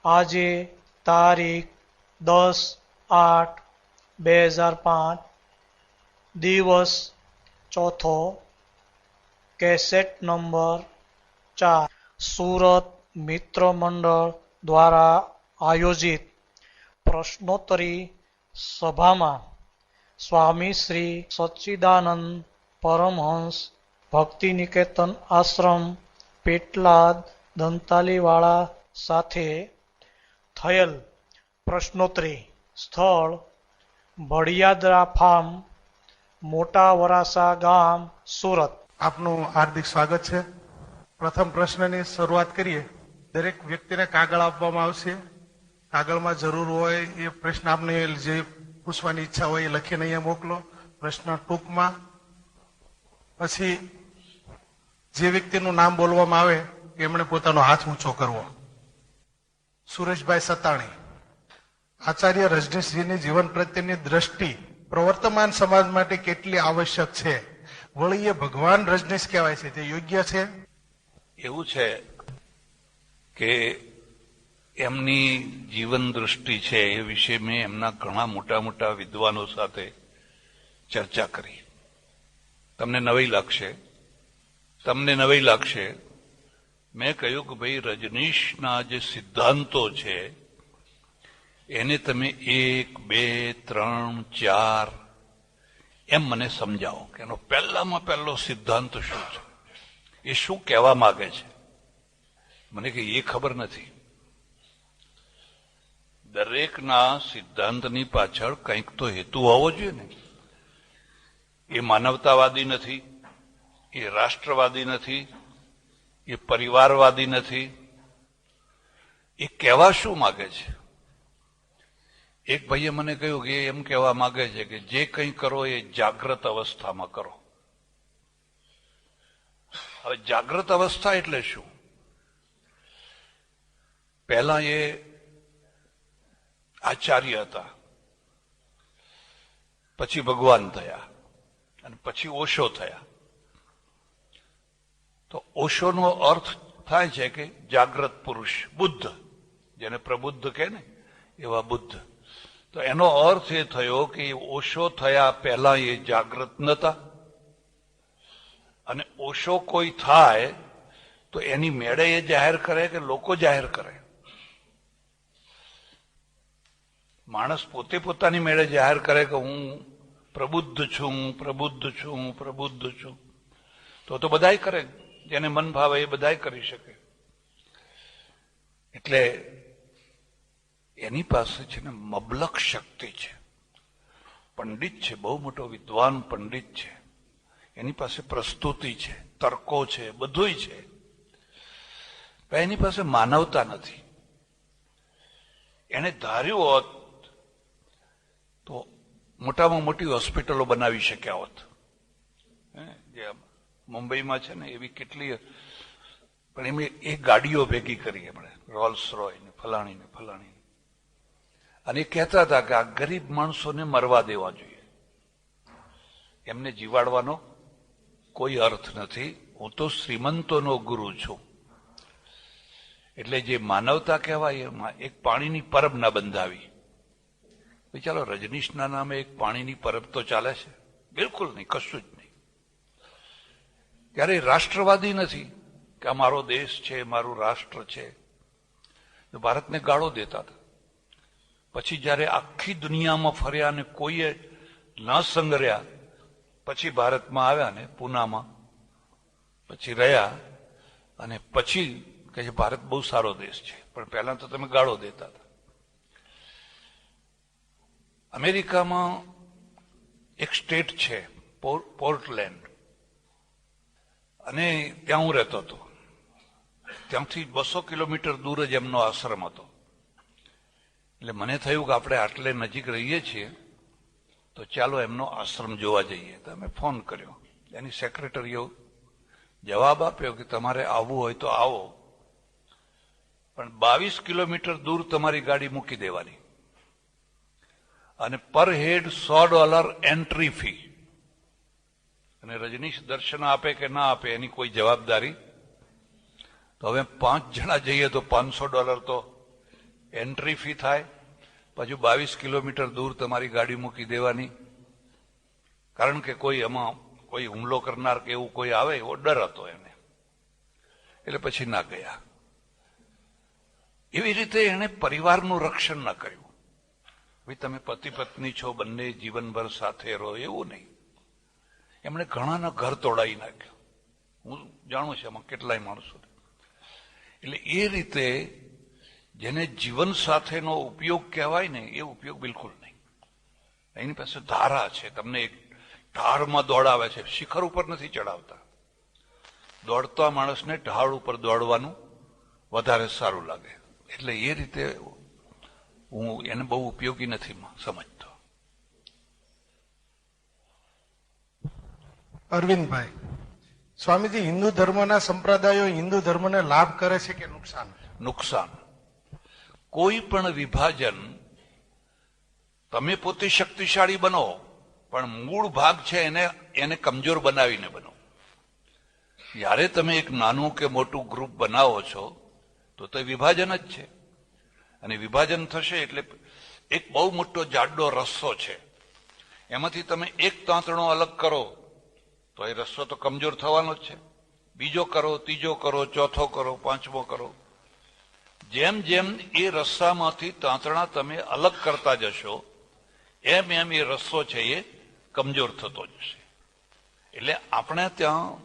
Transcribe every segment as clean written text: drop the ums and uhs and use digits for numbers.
આજે તારીખ 10/8/2005 દિવસ ચોથો કેસેટ નંબર 4 સુરત મિત્ર મંડળ દ્વારા આયોજિત પ્રશ્નોત્તરી સભામાં સ્વામી શ્રી સચ્ચિદાનંદ પરમહંસ ભક્તિ નિકેતન આશ્રમ પેટલાદ દંતાલીવાળા સાથે થયેલ પ્રશ્નોત્તરી સ્થળ ભડિયાદરા ફાર્મ મોટા વરાસા ગામ સુરત। આપનું હાર્દિક સ્વાગત છે। પ્રથમ પ્રશ્નની શરૂઆત કરીએ। દરેક વ્યક્તિને કાગળ આપવામાં આવશે। કાગળમાં જરૂર હોય એ પ્રશ્ન આપને જે પૂછવાની ઈચ્છા હોય એ લખીને અહીંયા મોકલો। પ્રશ્ન ટૂંકમાં, પછી જે વ્યક્તિનું નામ બોલવામાં આવે એમણે પોતાનો હાથ ઊંચો કરવો। સુરેશભાઈ સતાણી। આચાર્ય રજનીશજીની જીવન પ્રત્યેની દ્રષ્ટિ પ્રવર્તમાન સમાજ માટે કેટલી આવશ્યક છે? વળી એ ભગવાન રજનીશ કહેવાય છે, તે યોગ્ય છે? એવું છે કે એમની જીવન દ્રષ્ટિ છે એ વિશે મેં એમના ઘણા મોટા મોટા વિદ્વાનો સાથે ચર્ચા કરી। તમને નવાઈ લાગશે। મેં કહ્યું કે ભાઈ, રજનીશના જે સિદ્ધાંતો છે એને તમે 1, 2, 3, 4 એમ મને સમજાવો કે એનો પહેલામાં પહેલો સિદ્ધાંત શું છે, એ શું કહેવા માંગે છે। મને કે એ ખબર નથી। દરેકના સિદ્ધાંતની પાછળ કંઈક તો હેતુ હોવો જોઈએ ને। એ માનવતાવાદી નથી, એ રાષ્ટ્રવાદી નથી, એ પરિવારવાદી નથી, એ કહેવા શું માંગે છે? એક ભાઈએ મને કહ્યું કે એમ કહેવા માંગે છે કે જે કંઈ કરો એ જાગ્રત અવસ્થામાં કરો। હવે જાગ્રત અવસ્થા એટલે શું? પહેલા એ આચાર્ય હતા, પછી ભગવાન થયા અને પછી ઓશો થયા। તો ઓશોનો અર્થ થાય છે કે જાગ્રત પુરુષ, બુદ્ધ, જેને પ્રબુદ્ધ કહે ને એવા બુદ્ધ। તો એનો અર્થ એ થયો કે ઓશો થયા પહેલા એ જાગ્રત નતા, અને ઓશો કોઈ થાય તો એની મેળે એ જાહેર કરે કે લોકો જાહેર કરે? માણસ પોતે પોતાની મેળે જાહેર કરે કે હું પ્રબુદ્ધ છું, તો બધાય કરે, જેને મન ભાવે એ બધાય કરી શકે। એટલે એની પાસે છે ને મબલક શક્તિ છે, પંડિત છે, બહુ મોટો વિદ્વાન પંડિત છે, એની પાસે પ્રસ્તુતિ છે, તર્કો છે, બધુંય છે, પણ એની પાસે માનવતા નથી। એને ધાર્યું હોત તો મોટામાં મોટી હોસ્પિટલો બનાવી શક્યા હોત। જે મુંબઈમાં છે ને એવી કેટલી, પણ એમ એ ગાડીઓ ભેગી કરી એમણે, રોલ્સ રોય ને ફલાણી ને ફલાણી, અને એ કહેતા હતા કે આ ગરીબ માણસોને મરવા દેવા જોઈએ, એમને જીવાડવાનો કોઈ અર્થ નથી, હું તો શ્રીમંતોનો ગુરુ છું। એટલે જે માનવતા કહેવાય એમાં એક પાણીની પરબ ના બંધાવી। ચાલો, રજનીશના નામે એક પાણીની પરબ તો ચાલે છે? બિલકુલ નહીં, કશું જ નહીં। ત્યારે રાષ્ટ્રવાદી નથી કે આ મારો દેશ છે, મારું રાષ્ટ્ર છે, ભારતને ગાળો દેતા હતા। પછી જયારે આખી દુનિયામાં ફર્યા ને કોઈએ ન સંગ્રહ્યા, પછી ભારતમાં આવ્યા ને પૂનામાં પછી રહ્યા, અને પછી કહે છે ભારત બહુ સારો દેશ છે, પણ પહેલા તો તમે ગાળો દેતા હતા। અમેરિકામાં એક સ્ટેટ છે પોર્ટલેન્ડ, અને ત્યાં હું રહેતો હતો। ત્યાંથી 200 કિલોમીટર દૂર જ એમનો આશ્રમ હતો। એટલે મને થયું કે આપણે આટલે નજીક રહીએ છીએ તો ચાલો એમનો આશ્રમ જોવા જઈએ। તો અમે ફોન કર્યો, એની સેક્રેટરીઓ જવાબ આપ્યો કે તમારે આવવું હોય તો આવો, પણ 22 કિલોમીટર દૂર તમારી ગાડી મૂકી દેવાની, અને પર હેડ $100 એન્ટ્રી ફી, અને રજનીશ દર્શન આપે કે ના આપે એની કોઈ જવાબદારી। તો હવે 5 જણા જઈએ તો $500 તો એન્ટ્રી ફી થાય, પછી 22 કિલોમીટર દૂર તમારી ગાડી મૂકી દેવાની, કારણ કે કોઈ એમાં કોઈ હુમલો કરનાર કે એવું કોઈ આવે એવો ડર હતો એને, એટલે પછી ના ગયા. એવી રીતે એને પરિવારનું રક્ષણ ન કર્યું. ભાઈ તમે પતિ પત્ની છો, બંને જીવનભર સાથે રહો એવું નહીં. એમણે ઘણાના ઘર તોડાવી નાખ્યું. હું જાણું છું એમાં કેટલાય માણસો. એટલે એ રીતે જેને જીવન સાથેનો ઉપયોગ કહેવાય ને એ ઉપયોગ બિલકુલ નહીં. એની પાસે ધારા છે, તમને એક ઢાળમાં દોડાવે છે, શિખર ઉપર નથી ચડાવતા. દોડતા માણસને ઢાળ ઉપર દોડવાનું વધારે સારું લાગે. એટલે એ રીતે હું એને બહુ ઉપયોગી નથી સમજતો. અરવિંદભાઈ, સ્વામીજી, હિન્દુ ધર્મના સંપ્રદાયો હિન્દુ ધર્મને લાભ કરે છે કે નુકસાન? નુકસાન. કોઈ પણ વિભાજન, તમે પોતે શક્તિશાળી બનો પણ મૂળ ભાગ છે એને કમજોર બનાવીને બનો. જ્યારે તમે એક નાનું કે મોટું ગ્રુપ બનાવો છો તો તે વિભાજન જ છે. અને વિભાજન થશે એટલે એક બહુ મોટો જાડો રસ્સો છે, એમાંથી તમે એક તાંતણો અલગ કરો તો એ રસ્સો તો કમજોર થવાનો જ છે. બીજો કરો, ત્રીજો કરો, ચોથો કરો, પાંચમો કરો. જેમ જેમ એ રસ્સામાંથી તાંતણા તમે અલગ કરતા જશો એમ એમ એ રસ્સો છે એ કમજોર થતો જશે. એટલે આપણે ત્યાં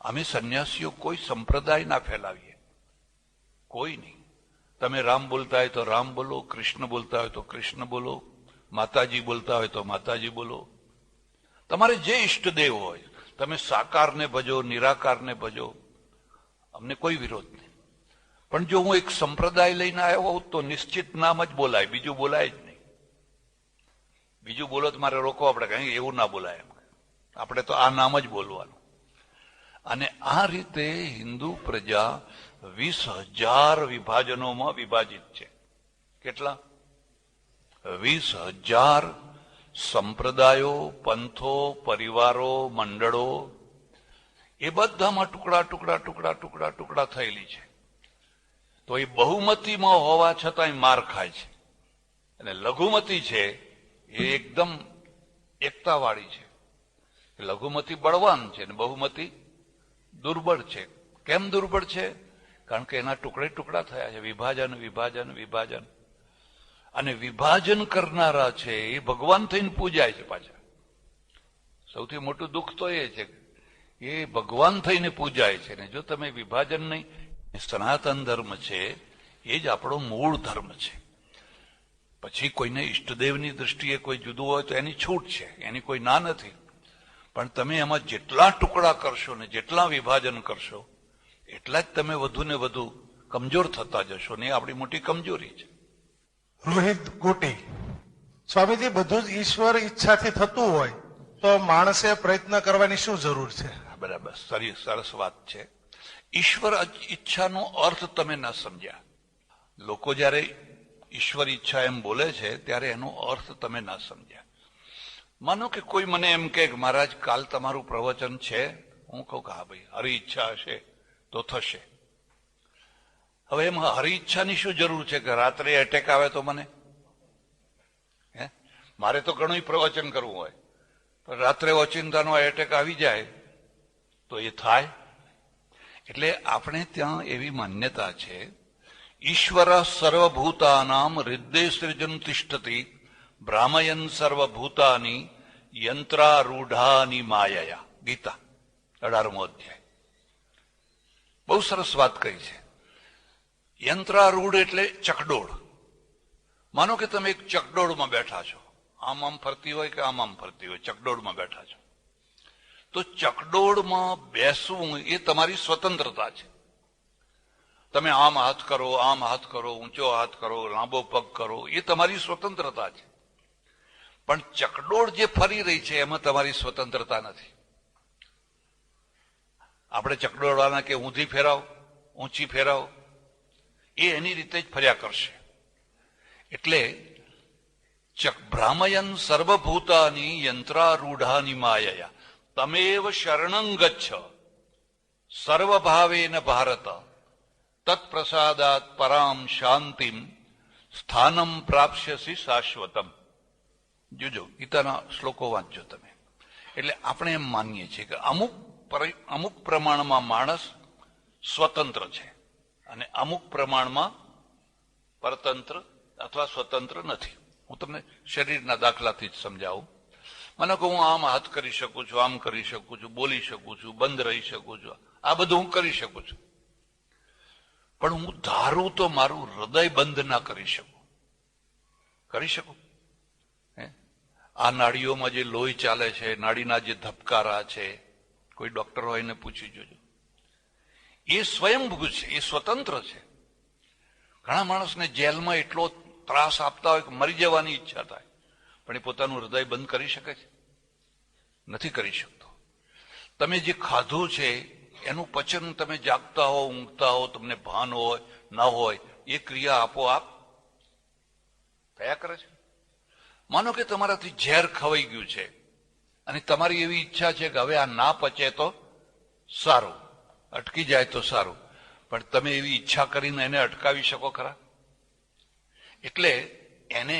અમે સંન્યાસીઓ કોઈ સંપ્રદાય ના ફેલાવીએ, કોઈ નહીં. તમે રામ બોલતા હોય તો રામ બોલો, કૃષ્ણ બોલતા હોય તો કૃષ્ણ બોલો, માતાજી બોલતા હોય તો માતાજી બોલો. તમારે જે ઈષ્ટદેવ હોય, તમે સાકારને ભજો, નિરાકારને ભજો, અમને કોઈ વિરોધ નહીં. પણ જો હું એક સંપ્રદાય લઈને આવ્યો હોઉં તો નિશ્ચિત નામ જ બોલાય, બીજું બોલાય જ નહીં. બીજું બોલો તો મારે રોકવા પડે, કઈ એવું ના બોલાય એમ. આપણે તો આ નામ જ બોલવાનું. અને આ રીતે હિન્દુ પ્રજા 20,000 વિભાજનોમાં વિભાજિત છે. કેટલા? 20,000 સંપ્રદાયો, પંથો, પરિવારો, મંડળો, એ બધામાં ટુકડા ટુકડા ટુકડા ટુકડા ટુકડા થયેલી છે. તો એ બહુમતીમાં હોવા છતાંય માર ખાય છે. અને લઘુમતી છે એ એકદમ એકતાવાળી છે. લઘુમતી બળવાન છે અને બહુમતી દુર્બળ છે. કેમ દુર્બળ છે? કારણ કે એના ટુકડે ટુકડા થયા છે. વિભાજન વિભાજન વિભાજન. અને વિભાજન કરનારા છે એ ભગવાન થઈને પૂજાય છે પાછા. સૌથી મોટું દુઃખ તો એ છે એ ભગવાન થઈને પૂજાય છે. ને જો તમે વિભાજન નહીં, સનાતન ધર્મ છે એ જ આપણો મૂળ ધર્મ છે. પછી કોઈને ઈષ્ટદેવની દ્રષ્ટિએ કોઈ જુદું હોય તો એની છૂટ છે, એની કોઈ ના નથી. પણ તમે એમાં જેટલા ટુકડા કરશો ને જેટલા વિભાજન કરશો એટલા જ તમે વધુ ને વધુ કમજોર થતા જશો. ને એ આપણી મોટી કમજોરી છે. રોહિત ગોટી, સ્વામીજી, બધું જ ઈશ્વર ઈચ્છાથી થતું હોય તો માણસે પ્રયત્ન કરવાની શું જરૂર છે? બરાબર, સરસ વાત છે. ઈશ્વર ઈચ્છાનો અર્થ તમે ન સમજ્યા. લોકો જયારે ઈશ્વર ઈચ્છા એમ બોલે છે ત્યારે એનો અર્થ તમે ન સમજ્યા. માનો કે કોઈ મને એમ કે મહારાજ કાલ તમારું પ્રવચન છે, હું કહું કે હા ભાઈ, હરી ઈચ્છા હશે તો થશે. હવે એમાં હરી ઈચ્છાની શું જરૂર છે કે રાત્રે એટેક આવે તો મને? મારે તો ઘણું પ્રવચન કરવું હોય, પણ રાત્રે ઓચિંતાનો એટેક આવી જાય તો એ થાય. એટલે આપણે ત્યાં એવી માન્યતા છે, ઈશ્વર સર્વભૂતાનામ હૃદય સૃજન તિષ્ઠતિ ભ્રામયન સર્વભૂતાની યંત્રારૂઢાની માયયા. ગીતા 18મો અધ્યાય. બહુ સરસ વાત કહી છે. યંત્રારૂઢ એટલે ચકડોળ. માનો કે તમે એક ચકડોળમાં બેઠા છો, આમ આમ ફરતી હોય કે આમ આમ ફરતી હોય, ચકડોળમાં બેઠા છો. તો ચકડોળમાં બેસવું એ તમારી સ્વતંત્રતા છે. તમે આમ હાથ કરો, આમ હાથ કરો, ઊંચો હાથ કરો, લાંબો પગ કરો, એ તમારી સ્વતંત્રતા છે. પણ ચકડોળ જે ફરી રહી છે એમાં તમારી સ્વતંત્રતા નથી. આપણે ચકડોળવાના કે ઊંધી ફેરાવ, ઊંચી ફેરાવ, એ એની રીતે જ ફર્યા કરશે. એટલે ભ્રામયન સર્વભૂતાની યંત્રારૂઢાની માયયા તમેવ શરણં ગચ્છ સર્વભાવેન ભારત તત્પ્રસાદાત પરામ શાંતિમ સ્થાનમ પ્રાપ્સ્યસી શાશ્વતમ. જોજો ગીતાના શ્લોકો વાંચજો તમે. એટલે આપણે એમ માનીએ છીએ કે અમુક પ્રમાણમાં માણસ સ્વતંત્ર છે અને અમુક પ્રમાણમાં પરતંત્ર અથવા સ્વતંત્ર નથી. હું તમને શરીરના દાખલાથી જ સમજાવું. મને કહું હું આમ હાથ કરી શકું છું, આમ કરી શકું છું, બોલી શકું છું, બંધ રહી શકું છું, આ બધું હું કરી શકું છું. પણ હું ધારું તો મારું હૃદય બંધ ના કરી શકું. કરી શકું? આ નાડીઓમાં જે લોહી ચાલે છે, નાડીના જે ધબકારા છે, કોઈ ડોક્ટર હોય ને પૂછી જોજો. એ સ્વયંભૂ છે, એ સ્વતંત્ર છે. ઘણા માણસને જેલમાં એટલો ત્રાસ આપતા હોય કે મરી જવાની ઈચ્છા થાય, પણ એ પોતાનું હૃદય બંધ કરી શકે છે? નથી કરી શકતો. તમે જે ખાધું છે એનું પચન તમે જાગતા હો, ઊંઘતા હો, તમને ભાન હોય ના હોય, એ ક્રિયા આપોઆપ થયા કરે છે. માનો કે તમારાથી ઝેર ખવાઈ ગયું છે અને તમારી એવી ઈચ્છા છે કે હવે આ ના પચે તો સારું, અટકી જાય તો સારું, પણ તમે એવી ઈચ્છા કરીને એને અટકાવી શકો ખરા? એટલે એને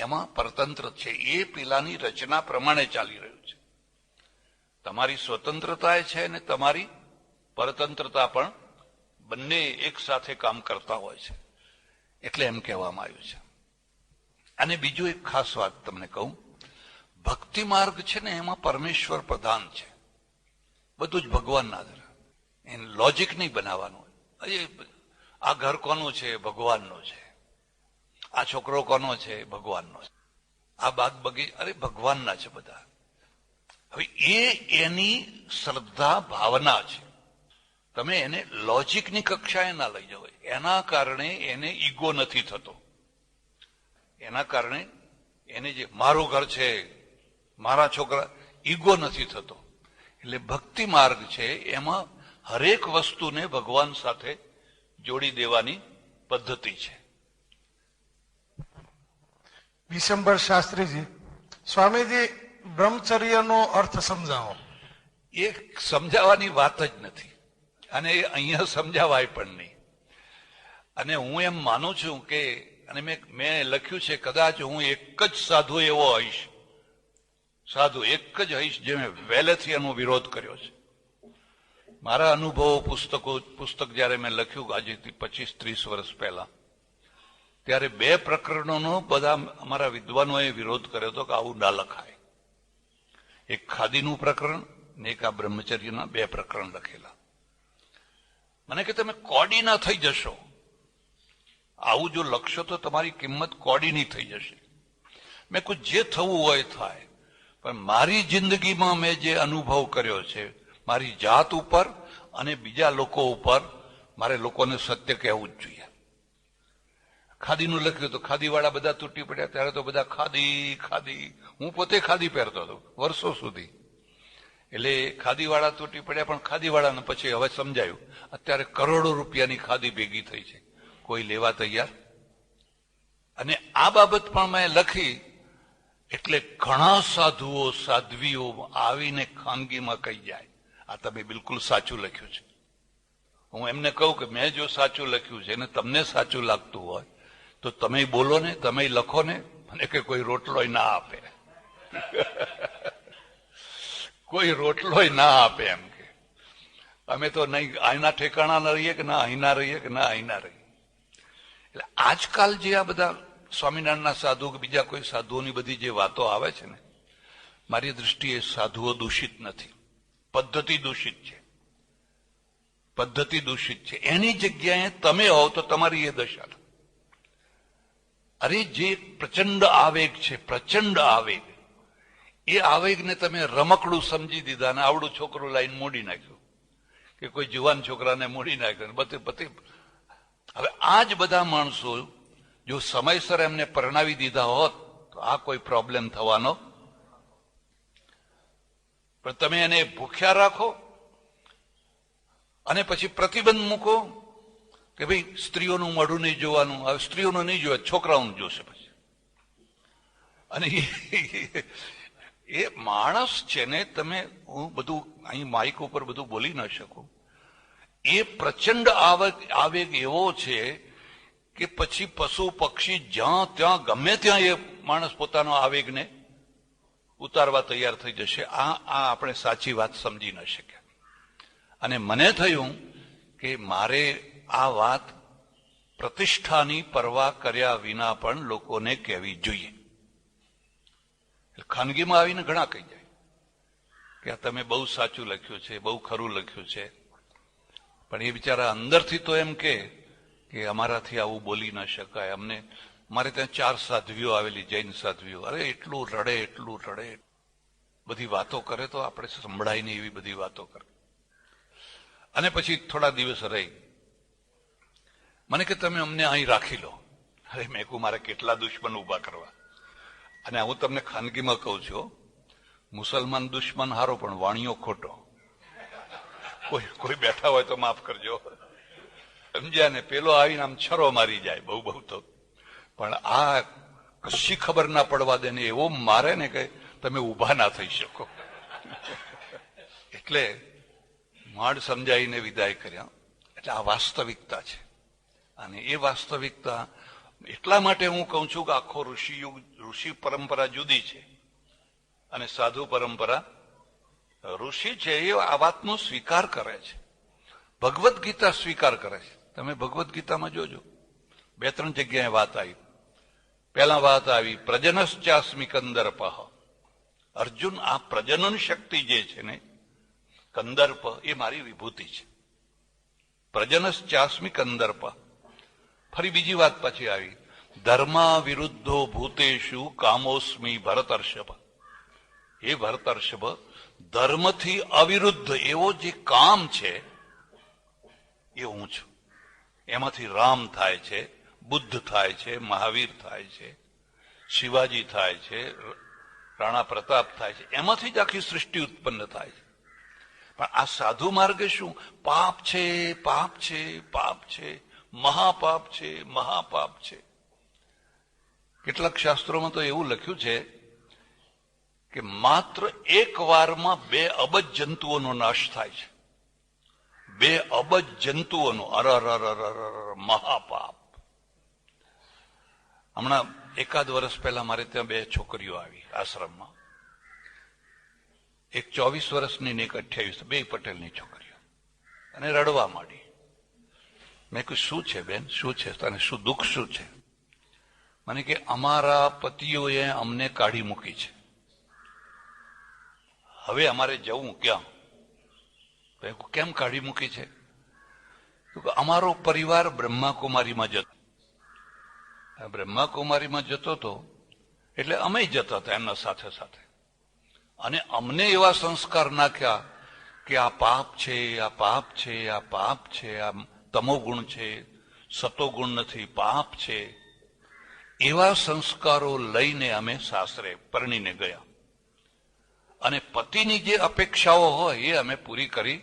એમાં પરતંત્ર છે. એ પેલાની રચના પ્રમાણે ચાલી રહ્યું છે. તમારી સ્વતંત્રતા છે અને તમારી પરતંત્રતા પણ બંને એક સાથે કામ કરતા હોય છે. એટલે એમ કહેવામાં આવ્યું છે. અને બીજું એક ખાસ વાત તમને કહું, ભક્તિ માર્ગ છે ને એમાં પરમેશ્વર પ્રધાન છે. બધું જ ભગવાનના આધારે. એને લોજિક નહીં બનાવવાનું. આ ઘર કોનું છે? ભગવાનનું છે. આ છોકરો કોનો છે? ભગવાનનો છે. આ બાગ બગી અરે ભગવાનના છે બધા. હવે એની શ્રદ્ધા ભાવના છે. તમે એને લોજિકની કક્ષાએ ના લઈ જાઓ. એના કારણે એને ઈગો નથી થતો. એના કારણે એને જે મારું ઘર છે, મારા છોકરા, ઈગો નથી થતો. એટલે ભક્તિ માર્ગ છે એમાં હરેક વસ્તુને ભગવાન સાથે જોડી દેવાની પદ્ધતિ છે. વિશંબર શાસ્ત્રીજી, સ્વામીજી બ્રહ્મચર્યનો અર્થ સમજાવો. એ સમજાવવાની વાત જ નથી અને એ અહીંયા સમજાવાય પણ નહીં. અને હું એમ માનું છું કે, અને મેં લખ્યું છે, કદાચ હું એક જ સાધુ એવો હઈશ, સાધુ એક જ હઈશ જે મેં વહેલેથી એનો વિરોધ કર્યો છે. મારા અનુભવો પુસ્તક જયારે મેં લખ્યું આજથી 25-30 વર્ષ પહેલા, ત્યારે 2 પ્રકરણોનો બધા અમારા વિદ્વાનોએ વિરોધ કર્યો હતો કે આવું ના લખાય. એક ખાદીનું પ્રકરણ ને એક આ બ્રહ્મચર્યના 2 પ્રકરણ લખેલા. મને કે તમે કોડી ના થઈ જશો, આવું જો લખશો તો તમારી કિંમત કોડીની થઈ જશે. મેં કોઈ જે થવું હોય થાય, પણ મારી જિંદગીમાં મેં જે અનુભવ કર્યો છે મારી જાત ઉપર અને બીજા લોકો ઉપર, મારે લોકોને સત્ય કહેવું જ જોઈએ. ખાદીનું લખ્યું તો ખાદીવાળા બધા તૂટી પડ્યા. ત્યારે તો બધા ખાદી, હું પોતે ખાદી પહેરતો હતો વર્ષો સુધી. એટલે ખાદીવાળા તૂટી પડ્યા, પણ ખાદીવાળાને પછી હવે સમજાયું અત્યારે કરોડો રૂપિયાની ખાદી ભેગી થઈ છે, કોઈ લેવા તૈયાર. અને આ બાબત પણ મેં લખી એટલે ઘણા સાધુઓ સાધ્વીઓ આવીને ખાનગીમાં કહી જાય આ તમે બિલકુલ સાચું લખ્યું છે. હું એમને કહું કે મેં જો સાચું લખ્યું છે ને તમને સાચું લાગતું હોય તો તમે બોલો ને, તમે લખો ને. મને કે કોઈ રોટલોય ના આપે કોઈ રોટલોય ના આપે. એમ કે અમે તો નહીં અહીંના ઠેકાણા ના રહીએ કે ના અહીંના રહીએ કે ના અહીંના રહીએ. એટલે આજકાલ જે આ બધા સ્વામિનારાયણના સાધુ કે બીજા કોઈ સાધુઓની બધી જે વાતો આવે છે ને, મારી દૃષ્ટિએ સાધુઓ દૂષિત નથી, પદ્ધતિ દૂષિત છે. પદ્ધતિ દૂષિત છે. એની જગ્યાએ તમે હોવ તો તમારી એ દશા. અરે જે પ્રચંડ આવેગ છે, પ્રચંડ આવેગ, એ આવેગને તમે રમકડું સમજી દીધા ને આવડું છોકરું લાઈન મોડી નાખ્યું કે કોઈ જુવાન છોકરાને મોડી નાખ્યો બધી. હવે આ જ બધા માણસો જો સમયસર એમને પરણાવી દીધા હોત તો આ કોઈ પ્રોબ્લેમ થવાનો. પણ તમે એને ભૂખ્યા રાખો અને પછી પ્રતિબંધ મૂકો કે ભાઈ સ્ત્રીઓનું મોઢું નહીં જોવાનું. હવે સ્ત્રીઓનું નહીં જોવે, છોકરાઓનું જોશે પછી. અને એ માણસ છે ને, તમે હું બધું અહીં માઇક ઉપર બધું બોલી ન શકું. એ પ્રચંડ આવેગ એવો છે કે પછી પશુ પક્ષી જ્યાં ત્યાં ગમે ત્યાં એ માણસ પોતાનો આવેગને ઉતારવા તૈયાર થઈ જશે. આ આપણે સાચી વાત સમજી ન શક્યા. અને મને થયું કે મારે આ વાત પ્રતિષ્ઠાની પરવા કર્યા વિના પણ લોકોને કહેવી જોઈએ. ખાનગીમાં આવીને ઘણા કહી જાય કે આ તમે બહુ સાચું લખ્યું છે, બહુ ખરું લખ્યું છે, પણ એ બિચારા અંદરથી તો એમ કે અમારાથી આવું બોલી ન શકાય. મારે ત્યાં 4 સાધ્વીઓ આવેલી, જૈન સાધ્વીઓ. અરે એટલું રડે, બધી વાતો કરે તો આપણે સંભળાય નહીં એવી બધી વાતો કરે. અને પછી થોડા દિવસ રહી મને કે તમે અમને અહીં રાખી લો. અરે મેં કહું મારે કેટલા દુશ્મન ઉભા કરવા. અને હું તમને ખાનગીમાં કહું છું, મુસલમાન દુશ્મન હારો પણ વાણિયો ખોટો. કોઈ બેઠા હોય તો માફ કરજો, સમજ્યા ને. પેલો આવીને આમ છરો મારી જાય બહુ તો, પણ આ કશી ખબર ના પડવા દે ને એવો મારે ને કે તમે ઉભા ના થઈ શકો. એટલે માડ સમજાવીને વિદાય કર્યા. એટલે આ વાસ્તવિકતા છે. અને એ વાસ્તવિકતા એટલા માટે હું કહું છું કે આખો ઋષિ પરંપરા જુદી છે અને સાધુ પરંપરા. ઋષિ છે એ આ વાતનો સ્વીકાર કરે છે. ભગવદ્ ગીતા સ્વીકાર કરે છે. તમે ભગવદ્ ગીતામાં જોજો 2-3 જગ્યાએ વાત આવી. પહેલા વાત આવી પ્રજનશ્ચાસ્મિ કંદર્પ. અર્જુન, આ પ્રજનન શક્તિ જે છે ને કંદર્પ, એ મારી વિભૂતિ છે. પ્રજનશ્ચાસ્મિ કંદર્પ. ફરી બીજી વાત પછી આવી ધર્મા વિરુદ્ધો ભૂતેષુ કામોસ્મી ભરતર્ષભ. એ ભરતર્ષભ, ધર્મથી અવિરુદ્ધ એવો જે કામ છે એ હું છું. એમાંથી રામ થાય છે, બુદ્ધ થાય છે, મહાવીર થાય છે, શિવાજી થાય છે, રાણા પ્રતાપ થાય છે. એમાંથી જ આખી સૃષ્ટિ ઉત્પન્ન થાય છે. પણ આ સાધુ માર્ગે શું? પાપ છે, પાપ છે, પાપ છે, મહાપાપ છે, મહાપાપ છે. કેટલાક શાસ્ત્રોમાં તો એવું લખ્યું છે કે માત્ર 1 વારમાં 2 અબજ જંતુઓનો નાશ થાય છે. 2 અબજ જંતુઓનો. મહાપાપ. હમણાં 1 વર્ષ પહેલા મારે ત્યાં 2 છોકરીઓ આવી આશ્રમમાં. એક 24 વર્ષની ને એક 28, 2 પટેલની છોકરીઓ. અને રડવા માંડી. મેં કહ્યું શું છે બેન, શું છે તને, શું દુઃખ શું છે? મને કે અમારા પતિઓએ અમને કાઢી મૂકી છે, હવે અમારે જવું ક્યાં? કેમ કાઢી મૂકી છે? તો અમારો પરિવાર બ્રહ્માકુમારીમાં જતો. બ્રહ્માકુમારીમાં જતો હતો એટલે અમે જતા હતા એમના સાથે સાથે. અને અમને એવા સંસ્કાર નાખ્યા કે આ પાપ છે, આ પાપ છે, આ પાપ છે, આ તમોગુણ છે, સતોગુણ નથી, પાપ છે. એવા સંસ્કારો લઈને અમે સાસરે પરણીને ગયા. અને પતિની જે અપેક્ષાઓ હોય એ અમે પૂરી કરી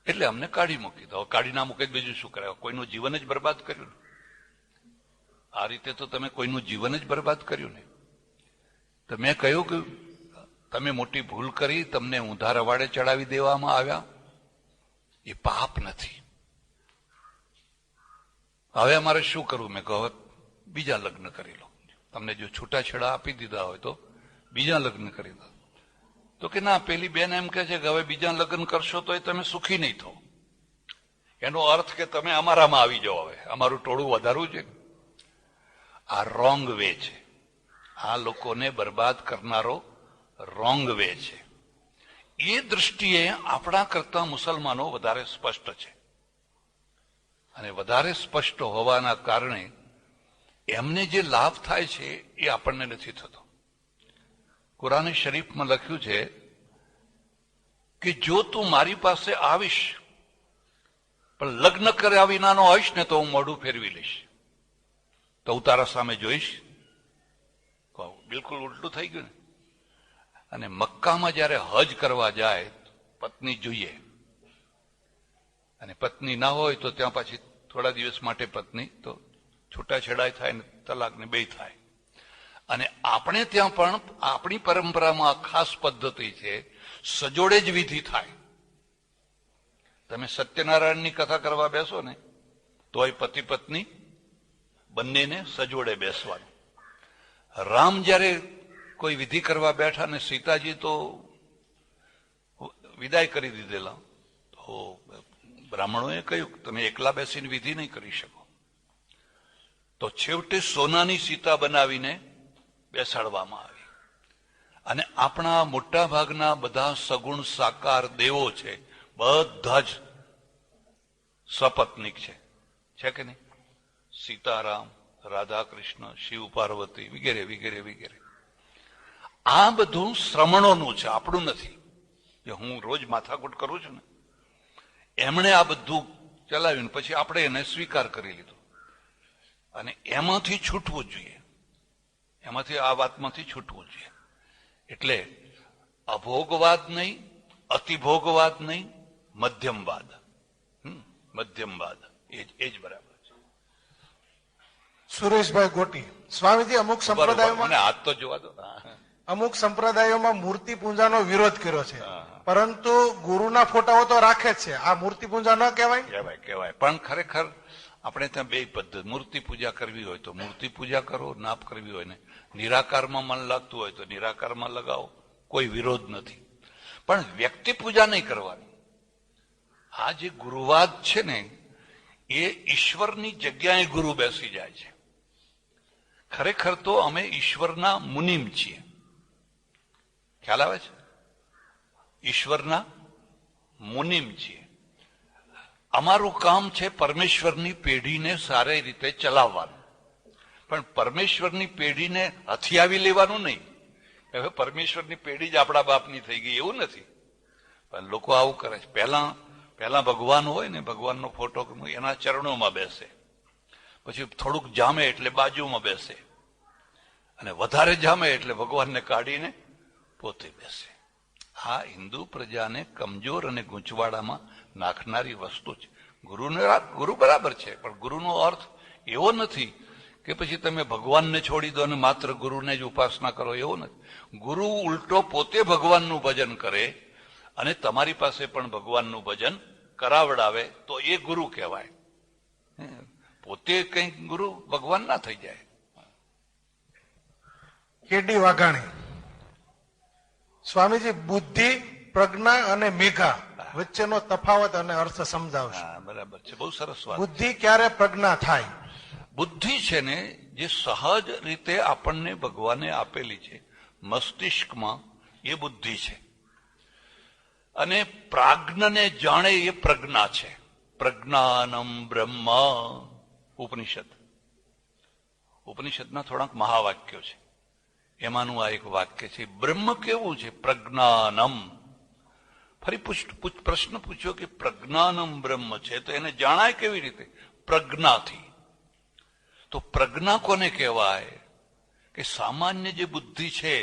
એટલે અમને કાઢી મૂકી દો. કાઢી ના મૂકે બીજું શું કરે? કોઈનું જીવન જ બરબાદ કર્યું. આ રીતે તો તમે કોઈનું જીવન જ બરબાદ કર્યું ને. તો મેં કહ્યું કે તમે મોટી ભૂલ કરી, તમને ઊંધા રવાડે ચડાવી દેવામાં આવ્યા. એ પાપ નથી. હવે અમારે શું કરવું? મેં કહ્યું બીજા લગ્ન કરી લો. તમને જો છૂટાછેડા આપી દીધા હોય તો બીજા લગ્ન કરી દો. તો કે ના, પેલી બેન એમ કે છે કે હવે બીજા લગ્ન કરશો તો તમે સુખી નહીં થો. એનો અર્થ કે તમે અમારામાં આવી જાઓ, હવે અમારું ટોળું વધારવું છે. આ રોંગ વે છે. આ લોકોને બરબાદ કરનારો રોંગ વે છે. એ દૃષ્ટિએ આપણા કરતા મુસલમાનો વધારે સ્પષ્ટ છે. અને વધારે સ્પષ્ટ હોવાના કારણે એમને જે લાભ થાય છે એ આપણને નથી થતો. કુરાન શરીફમાં લખ્યું છે કે જો તું મારી પાસે આવીશ પણ લગ્ન કર્યા વિનાનો હોઈશ ને તો હું મોઢું ફેરવી લઈશ, તો હું તારા સામે જોઈશ. બિલકુલ ઉલટું થઈ ગયું ને. અને મક્કામાં જયારે હજ કરવા જાય પત્ની જોઈએ, અને પત્ની ના હોય તો ત્યાં પાછી થોડા દિવસ માટે પત્ની તો છૂટાછેડાય થાય ને તલાક ને 2 થાય. અને આપણે ત્યાં પણ આપણી પરંપરામાં ખાસ પદ્ધતિ છે, સજોડે જ વિધિ થાય. તમે સત્યનારાયણની કથા કરવા બેસો ને તોય પતિ પત્ની બંનેને સજોડે બેસવાનું. રામ જયારે કોઈ વિધિ કરવા બેઠા ને સીતાજી તો વિદાય કરી દીધેલા, તો બ્રાહ્મણોએ કહ્યું તમે એકલા બેસીને વિધિ નહીં કરી શકો. તો છેવટે સોનાની સીતા બનાવીને બેસાડવામાં આવી. અને આપણા મોટા ભાગના બધા સગુણ સાકાર દેવો છે, બધા જ સપત્નીક છે કે નહીં? સીતારામ, રાધા કૃષ્ણ, શિવ પાર્વતી વગેરે વગેરે વગેરે. આ બધું શ્રમણોનું છે, આપણું નથી. જે હું રોજ માથાકૂટ કરું છું ને, એમણે આ બધું ચલાવ્યું, પછી આપણે એને સ્વીકાર કરી લીધો. અને એમાંથી છૂટવું જોઈએ, એમાંથી આ વાતમાંથી છૂટવું જોઈએ. એટલે અભોગવાદ નહીં, અતિભોગવાદ નહીં, મધ્યમવાદ. મધ્યમવાદ એ જ બરાબર છે. સુરેશભાઈ ગોટી, સ્વામીજી અમુક સંપ્રદાયોમાં હાથ તો જોવા દો. અમુક સંપ્રદાયોમાં મૂર્તિ પૂજાનો વિરોધ કર્યો છે, પરંતુ ગુરુના ફોટાઓ તો રાખે જ છે. આ મૂર્તિ પૂજા ન કહેવાય? કહેવાય. પણ ખરેખર આપણે ત્યાં બે પદ્ધતિ. મૂર્તિ પૂજા કરવી હોય તો મૂર્તિ પૂજા કરો, નાપ કરવી હોય ને નિરાકારમાં મન લાગતું હોય તો નિરાકારમાં લગાવો, કોઈ વિરોધ નથી. પણ વ્યક્તિ પૂજા નહીં કરવાની. આ જે ગુરુવાદ છે ને, એ ઈશ્વરની જગ્યાએ ગુરુ બેસી જાય છે. ખરેખર તો અમે ઈશ્વરના મુનિમ છીએ. ખ્યાલ આવે છે? ઈશ્વરના મુનિમ છીએ. અમારું કામ છે પરમેશ્વરની પેઢીને સારી રીતે ચલાવવાનું. પણ પરમેશ્વરની પેઢીને હથિયાવી લેવાનું નહીં. હવે પરમેશ્વરની પેઢી જ આપણા બાપની થઈ ગઈ એવું નથી. પણ લોકો આવું કરે છે. પહેલા ભગવાન હોય ને, ભગવાનનો ફોટો એના ચરણોમાં બેસે, પછી થોડુંક જામે એટલે બાજુમાં બેસે, અને વધારે જામે એટલે ભગવાનને કાઢીને પોતે બેસે. આ હિન્દુ પ્રજાને કમજોર અને ગૂંચવાડામાં નાખનારી વસ્તુ છે. ગુરુ બરાબર છે, પણ ગુરુનો અર્થ એવો નથી કે પછી તમે ભગવાનને છોડી દો અને માત્ર ગુરુને જ ઉપાસના કરો, એવો નથી. ગુરુ ઉલટો પોતે ભગવાનનું ભજન કરે અને તમારી પાસે પણ ભગવાનનું ભજન કરાવડાવે તો એ ગુરુ કહેવાય. પોતે કંઈક ગુરુ ભગવાન ના થઈ જાય. કેડી વાઘાણી, સ્વામીજી બુદ્ધિ, પ્રજ્ઞા અને મેઘા વચ્ચેનો તફાવત અને અર્થ સમજાવશો? બરાબર છે, બહુ સરસ વાત. બુદ્ધિ ક્યારે પ્રજ્ઞા થાય? બુદ્ધિ છે ને, જે સહજ રીતે આપણને ભગવાને આપેલી છે મસ્તિષ્કમાં, એ બુદ્ધિ છે. અને પ્રાજ્ઞને જાણે એ પ્રજ્ઞા છે. પ્રજ્ઞાનમ બ્રહ્મ. ઉપનિષદના થોડાક મહાવાક્યો છે, એમાંનું આ એક વાક્ય છે. બ્રહ્મ કેવું છે? પ્રજ્ઞાનમ. ફરી પ્રશ્ન પૂછ્યો કે પ્રજ્ઞાનમ બ્રહ્મ છે તો એને જાણાય કેવી રીતે? પ્રજ્ઞાથી. તો પ્રજ્ઞા કોને કહેવાય? કે સામાન્ય જે બુદ્ધિ છે,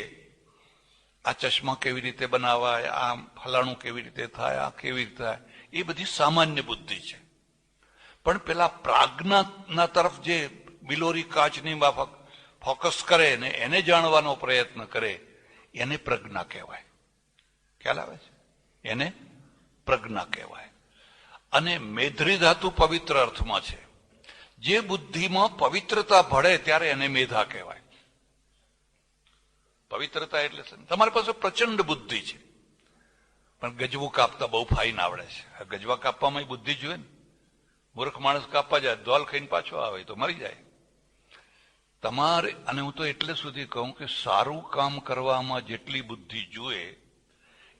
આ ચશ્મા કેવી રીતે બનાવાય, આ ફલાણું કેવી રીતે થાય, આ કેવી રીતે થાય, એ બધી સામાન્ય બુદ્ધિ છે. પણ પેલા પ્રાજ્ઞાના તરફ જે બિલોરી કાચની માફક ફોકસ કરે ને એને જાણવાનો પ્રયત્ન કરે, એને પ્રજ્ઞા કહેવાય. ખ્યાલ આવે છે? એને પ્રજ્ઞા કહેવાય. અને મેધરી ધાતુ પવિત્ર અર્થમાં છે. જે બુદ્ધિમાં પવિત્રતા ભળે ત્યારે એને મેધા કહેવાય. પવિત્રતા એટલે તમારી પાસે પ્રચંડ બુદ્ધિ છે, પણ ગજવું કાપતા બહુ ફાઈન આવડે છે. ગજવા કાપવામાં બુદ્ધિ જોઈએ ને. મૂર્ખ માણસ કાપવા જાય, ધોલ ખાઈને પાછો આવે તો મરી જાય. તમારે, અને હું તો એટલે સુધી કહું કે સારું કામ કરવામાં જેટલી બુદ્ધિ જોઈએ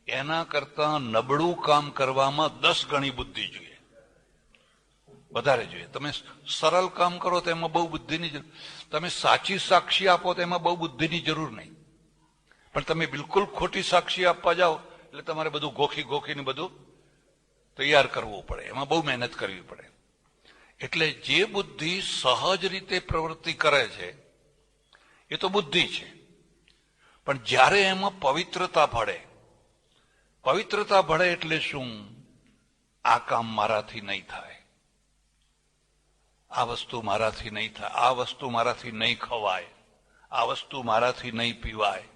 એના કરતા નબળું કામ કરવામાં 10 ગણી બુદ્ધિ જોઈએ, વધારે જોઈએ. તમે સરળ કામ કરો તો એમાં બહુ બુદ્ધિની જરૂર. તમે સાચી સાક્ષી આપો તો એમાં બહુ બુદ્ધિની જરૂર નહીં. પણ તમે બિલકુલ ખોટી સાક્ષી આપવા જાઓ એટલે તમારે બધું ગોખીને બધું તૈયાર કરવું પડે, એમાં બહુ મહેનત કરવી પડે. એટલે જે બુદ્ધિ સહજ રીતે પ્રવૃત્તિ કરે છે એ તો બુદ્ધિ છે. પણ જ્યારે એમાં પવિત્રતા ભળે એટલે શું? આ કામ મારાથી નહીં થાય, આ વસ્તુ મારાથી નહીં થાય, આ વસ્તુ મારાથી નહીં ખવાય, આ વસ્તુ મારાથી નહીં પીવાય.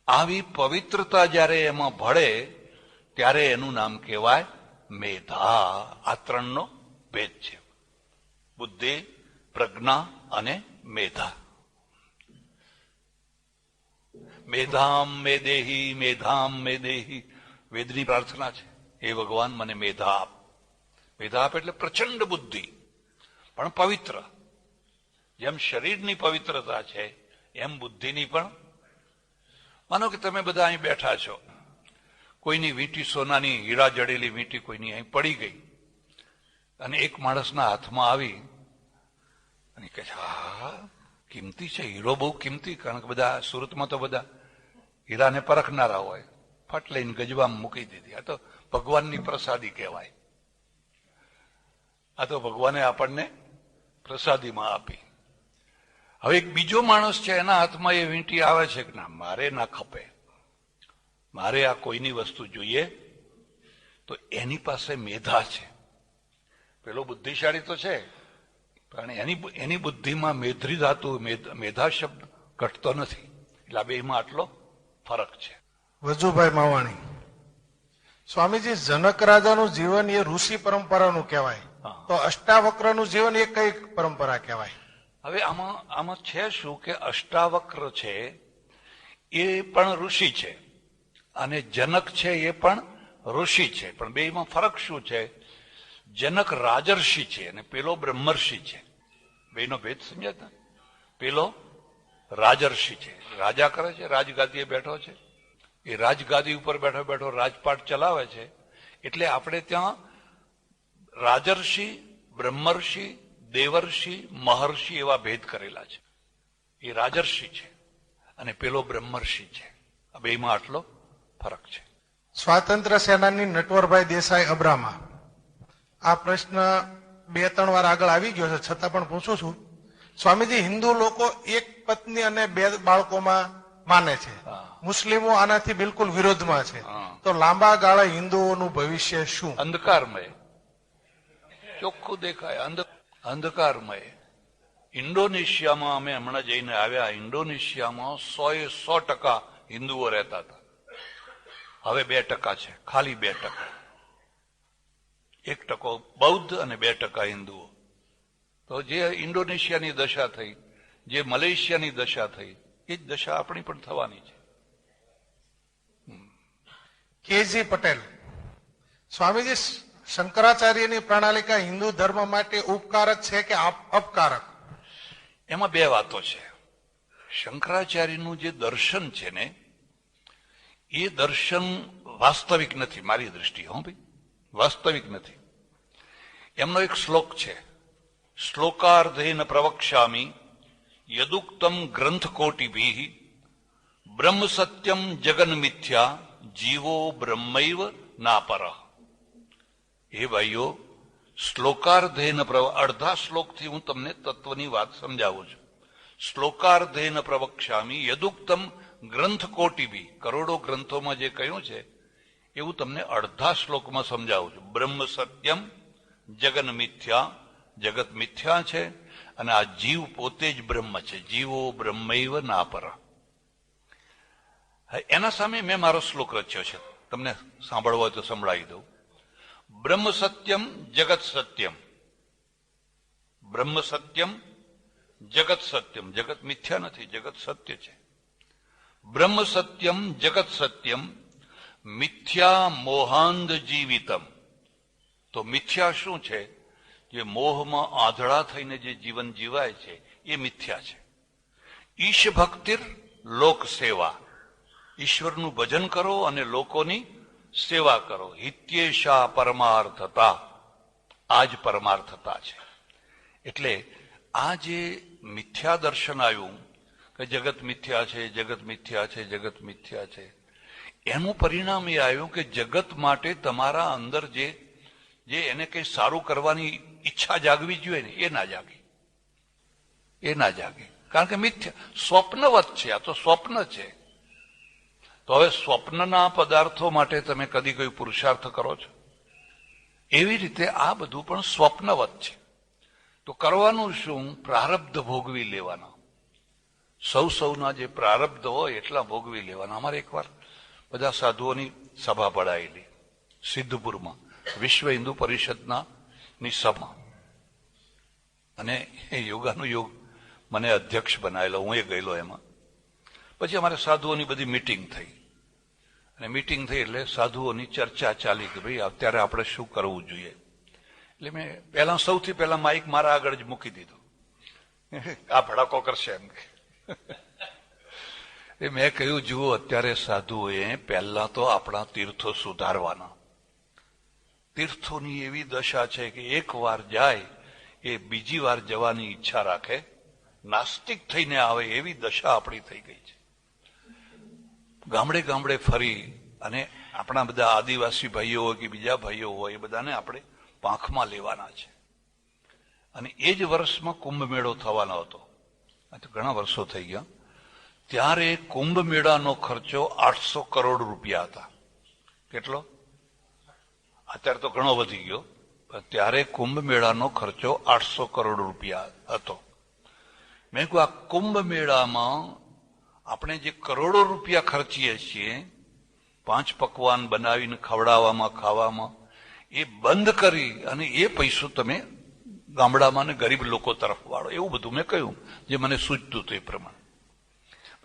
આવી પવિત્રતા જ્યારે એમાં ભળે ત્યારે એનું નામ કહેવાય મેધા. આ ત્રણનો ભેદ છે. બુદ્ધિ, પ્રજ્ઞા અને મેધા. મેધામ મે દેહી, મેધામ મે દેહી વેદની પ્રાર્થના છે. હે ભગવાન મને મેધા આપ. મેધા આપ એટલે પ્રચંડ બુદ્ધિ પણ પવિત્ર. જેમ શરીરની પવિત્રતા છે એમ બુદ્ધિની પણ. માનો કે તમે બધા અહીં બેઠા છો, કોઈની વીંટી સોનાની હીરા જડેલી વીંટી કોઈની અહીં પડી ગઈ અને એક માણસના હાથમાં આવી અને કહે છે હા કિંમતી છે, હીરો બહુ કિંમતી. કારણ કે બધા સુરતમાં તો બધા હીરાને પરખનારા હોય. ફટ લઈને ગજવામાં મૂકી દીધી. આ તો ભગવાનની પ્રસાદી કહેવાય. આ તો ભગવાને આપણને પ્રસાદીમાં આપી. હવે એક બીજો માણસ છે, એના હાથમાં એ વીંટી આવે છે કે ના મારે ના ખપે, મારે આ કોઈની વસ્તુ જોઈએ, તો એની પાસે મેધા છે. પેલો બુદ્ધિશાળી તો છે પણ એની બુદ્ધિમાં મેધરી ધાતુ, મેધા શબ્દ ઘટતો નથી. એટલે આ બેમાં આટલો ફરક છે. વજુભાઈ માવાણી, સ્વામીજી જનક રાજાનું જીવન એ ઋષિ પરંપરાનું કહેવાય, તો અષ્ટાવક્રનું જીવન એ કઈ પરંપરા કહેવાય? હવે આમાં છે શું કે અષ્ટાવક્ર છે એ પણ ઋષિ છે અને જનક છે એ પણ ઋષિ છે. પણ બેમાં ફરક શું છે? જનક રાજર્ષિ છે અને પેલો બ્રહ્મર્ષિ છે. બેનો ભેદ સમજાતા? પેલો રાજર્ષિ છે, રાજા કરે છે, રાજગાદીએ બેઠો છે, એ રાજગાદી ઉપર બેઠો બેઠો રાજપાટ ચલાવે છે. એટલે આપણે ત્યાં રાજર્ષિ, બ્રહ્મર્ષિ, દેવર્ષિ, મહર્ષિ એવા ભેદ કરેલા છે. એ રાજર્ષિ છે અને પેલો બ્રહ્મર્ષિ છે. આ બેમાં આટલો ફરક છે. સ્વાતંત્ર્ય સેનાની નટવરભાઈ દેસાઈ અબ્રામા, આ પ્રશ્ન 2-3 વાર આગળ આવી ગયો છે, છતાં પણ પૂછું છું. સ્વામીજી, હિન્દુ લોકો એક પત્ની અને 2 બાળકોમાં માને છે, મુસ્લિમો આનાથી બિલકુલ વિરોધમાં છે, તો લાંબા ગાળે હિન્દુઓનું ભવિષ્ય શું? અંધકારમય, ચોખ્ખું દેખાય. અંધકારમય. ઇન્ડોનેશિયામાં અમે હમણાં જઈને આવ્યા. ઇન્ડોનેશિયામાં 100% હિન્દુઓ રહેતા હતા. હવે 2% છે, ખાલી 2%. 1% બૌદ્ધ અને 2% હિન્દુઓ. તો જે ઇન્ડોનેશિયાની દશા થઈ, જે મલેશિયાની દશા થઈ, એ જ દશા આપણી પણ થવાની છે. કેજી પટેલ, સ્વામીજી, શંકરાચાર્યની પ્રણાલિકા હિન્દુ ધર્મ માટે ઉપકારક છે કે અપકારક? એમાં 2 વાતો છે. શંકરાચાર્યનું જે દર્શન છે ને એ દર્શન વાસ્તવિક નથી. મારી દ્રષ્ટિએ ભાઈ વાસ્તવિક નથી. એમનો એક શ્લોક છે, શ્લોકાર્ધેન પ્રવક્ષ્યામિ યદુક્તમ ગ્રંથકોટિભિઃ બ્રહ્મ સત્યમ જગન મિથ્યા જીવો બ્રહ્મૈવ નાપરઃ. હે ભાઈઓ, શ્લોકાર્ધેન અડધા શ્લોકથી હું તમને તત્વની વાત સમજાવું છું. શ્લોકાર્ધેન પ્રવક્ષ્યામિ યદુક્તમ ગ્રંથકોટિભિઃ, કરોડો ગ્રંથોમાં જે કહ્યું છે એવું તમને અડધા શ્લોકમાં સમજાવું છું. બ્રહ્મ સત્યમ જગન મિથ્યા, જગત મિથ્યા છે અને આ જીવ પોતે જ બ્રહ્મ છે. જીવો બ્રહ્મૈવ નાપરઃ. એના સામે મેં મારો શ્લોક રચ્યો છે, તમને સાંભળવો હોય તો સંભળાવી દઉં. બ્રહ્મ સત્યમ જગત સત્યમ, બ્રહ્મ સત્યમ જગત સત્યમ. જગત મિથ્યા નથી, જગત સત્ય છે. બ્રહ્મ સત્યમ જગત સત્યમ મિથ્યા મોહાંધ જીવિતમ. તો મિથ્યા શું છે? જે મોહમાં આંધળા થઈને જે જીવન જીવાય છે એ મિથ્યા છે. ઈશ ભક્તિર લોક સેવા, ઈશ્વરનું ભજન કરો અને લોકોની સેવા કરો. હિત્યેશા પરમાર્થતા, આ જ પરમાર્થતા છે. એટલે આ જે મિથ્યા દર્શન આવ્યું કે જગત મિથ્યા છે, જગત મિથ્યા છે, જગત મિથ્યા છે, એનું પરિણામ એ આવ્યું કે જગત માટે તમારા અંદર જે એને કઈ સારું કરવાની ઈચ્છા જાગવી જોઈએ ને એ ના જાગે, એ ના જાગે. કારણ કે મિથ્યા સ્વપ્નવત છે. આ તો સ્વપ્ન છે. તો હવે સ્વપ્નના પદાર્થો માટે તમે કદી કોઈ પુરુષાર્થ કરો છો? એવી રીતે આ બધું પણ સ્વપ્નવત છે. તો કરવાનું શું? પ્રારબ્ધ ભોગવી લેવાના. સૌના જે પ્રારબ્ધ હોય એટલા ભોગવી લેવાના. અમારે એકવાર બધા સાધુઓની સભા પડાયેલી સિદ્ધપુરમાં, વિશ્વ હિન્દુ પરિષદના સભા. અને એ યોગાનું યોગ મને અધ્યક્ષ બનાવેલો, હું એ ગયેલો એમાં. પછી અમારે સાધુઓની બધી મીટિંગ થઈ, અને મીટિંગ થઈ એટલે સાધુઓની ચર્ચા ચાલી કે ભાઈ અત્યારે આપણે શું કરવું જોઈએ. એટલે મેં સૌથી પહેલા માઇક મારા આગળ જ મૂકી દીધું. આ ભડાકો કરશે એમ કે. મેં કહ્યું, જુઓ, અત્યારે સાધુઓએ પહેલા તો આપણા તીર્થો સુધારવાના. તીર્થોની એવી દશા છે કે એક વાર જાય એ બીજી વાર જવાની ઈચ્છા રાખે, નાસ્તિક થઈને આવે એવી દશા આપણી થઈ ગઈ છે. ગામડે ગામડે ફરી અને આપણા બધા આદિવાસી ભાઈઓ હોય કે બીજા ભાઈઓ હોય એ બધાને આપણે પાંખમાં લેવાના છે. અને એ જ વર્ષમાં કુંભ મેળો થવાનો હતો. આ તો ઘણા વર્ષો થઈ ગયા. ત્યારે કુંભ મેળાનો ખર્ચો 800 કરોડ રૂપિયા હતા. કેટલો? અત્યારે તો ઘણો વધી ગયો, પણ ત્યારે કુંભ મેળાનો ખર્ચો 800 કરોડ રૂપિયા હતો. મેં કહ્યું, આ કુંભ મેળામાં આપણે જે કરોડો રૂપિયા ખર્ચીએ છીએ 5 પકવાન બનાવીને ખવડાવવામાં, ખાવામાં, એ બંધ કરી અને એ પૈસો તમે ગામડામાં ને ગરીબ લોકો તરફ વાળો. એવું બધું મેં કહ્યું જે મને સૂચતું હતું એ પ્રમાણે.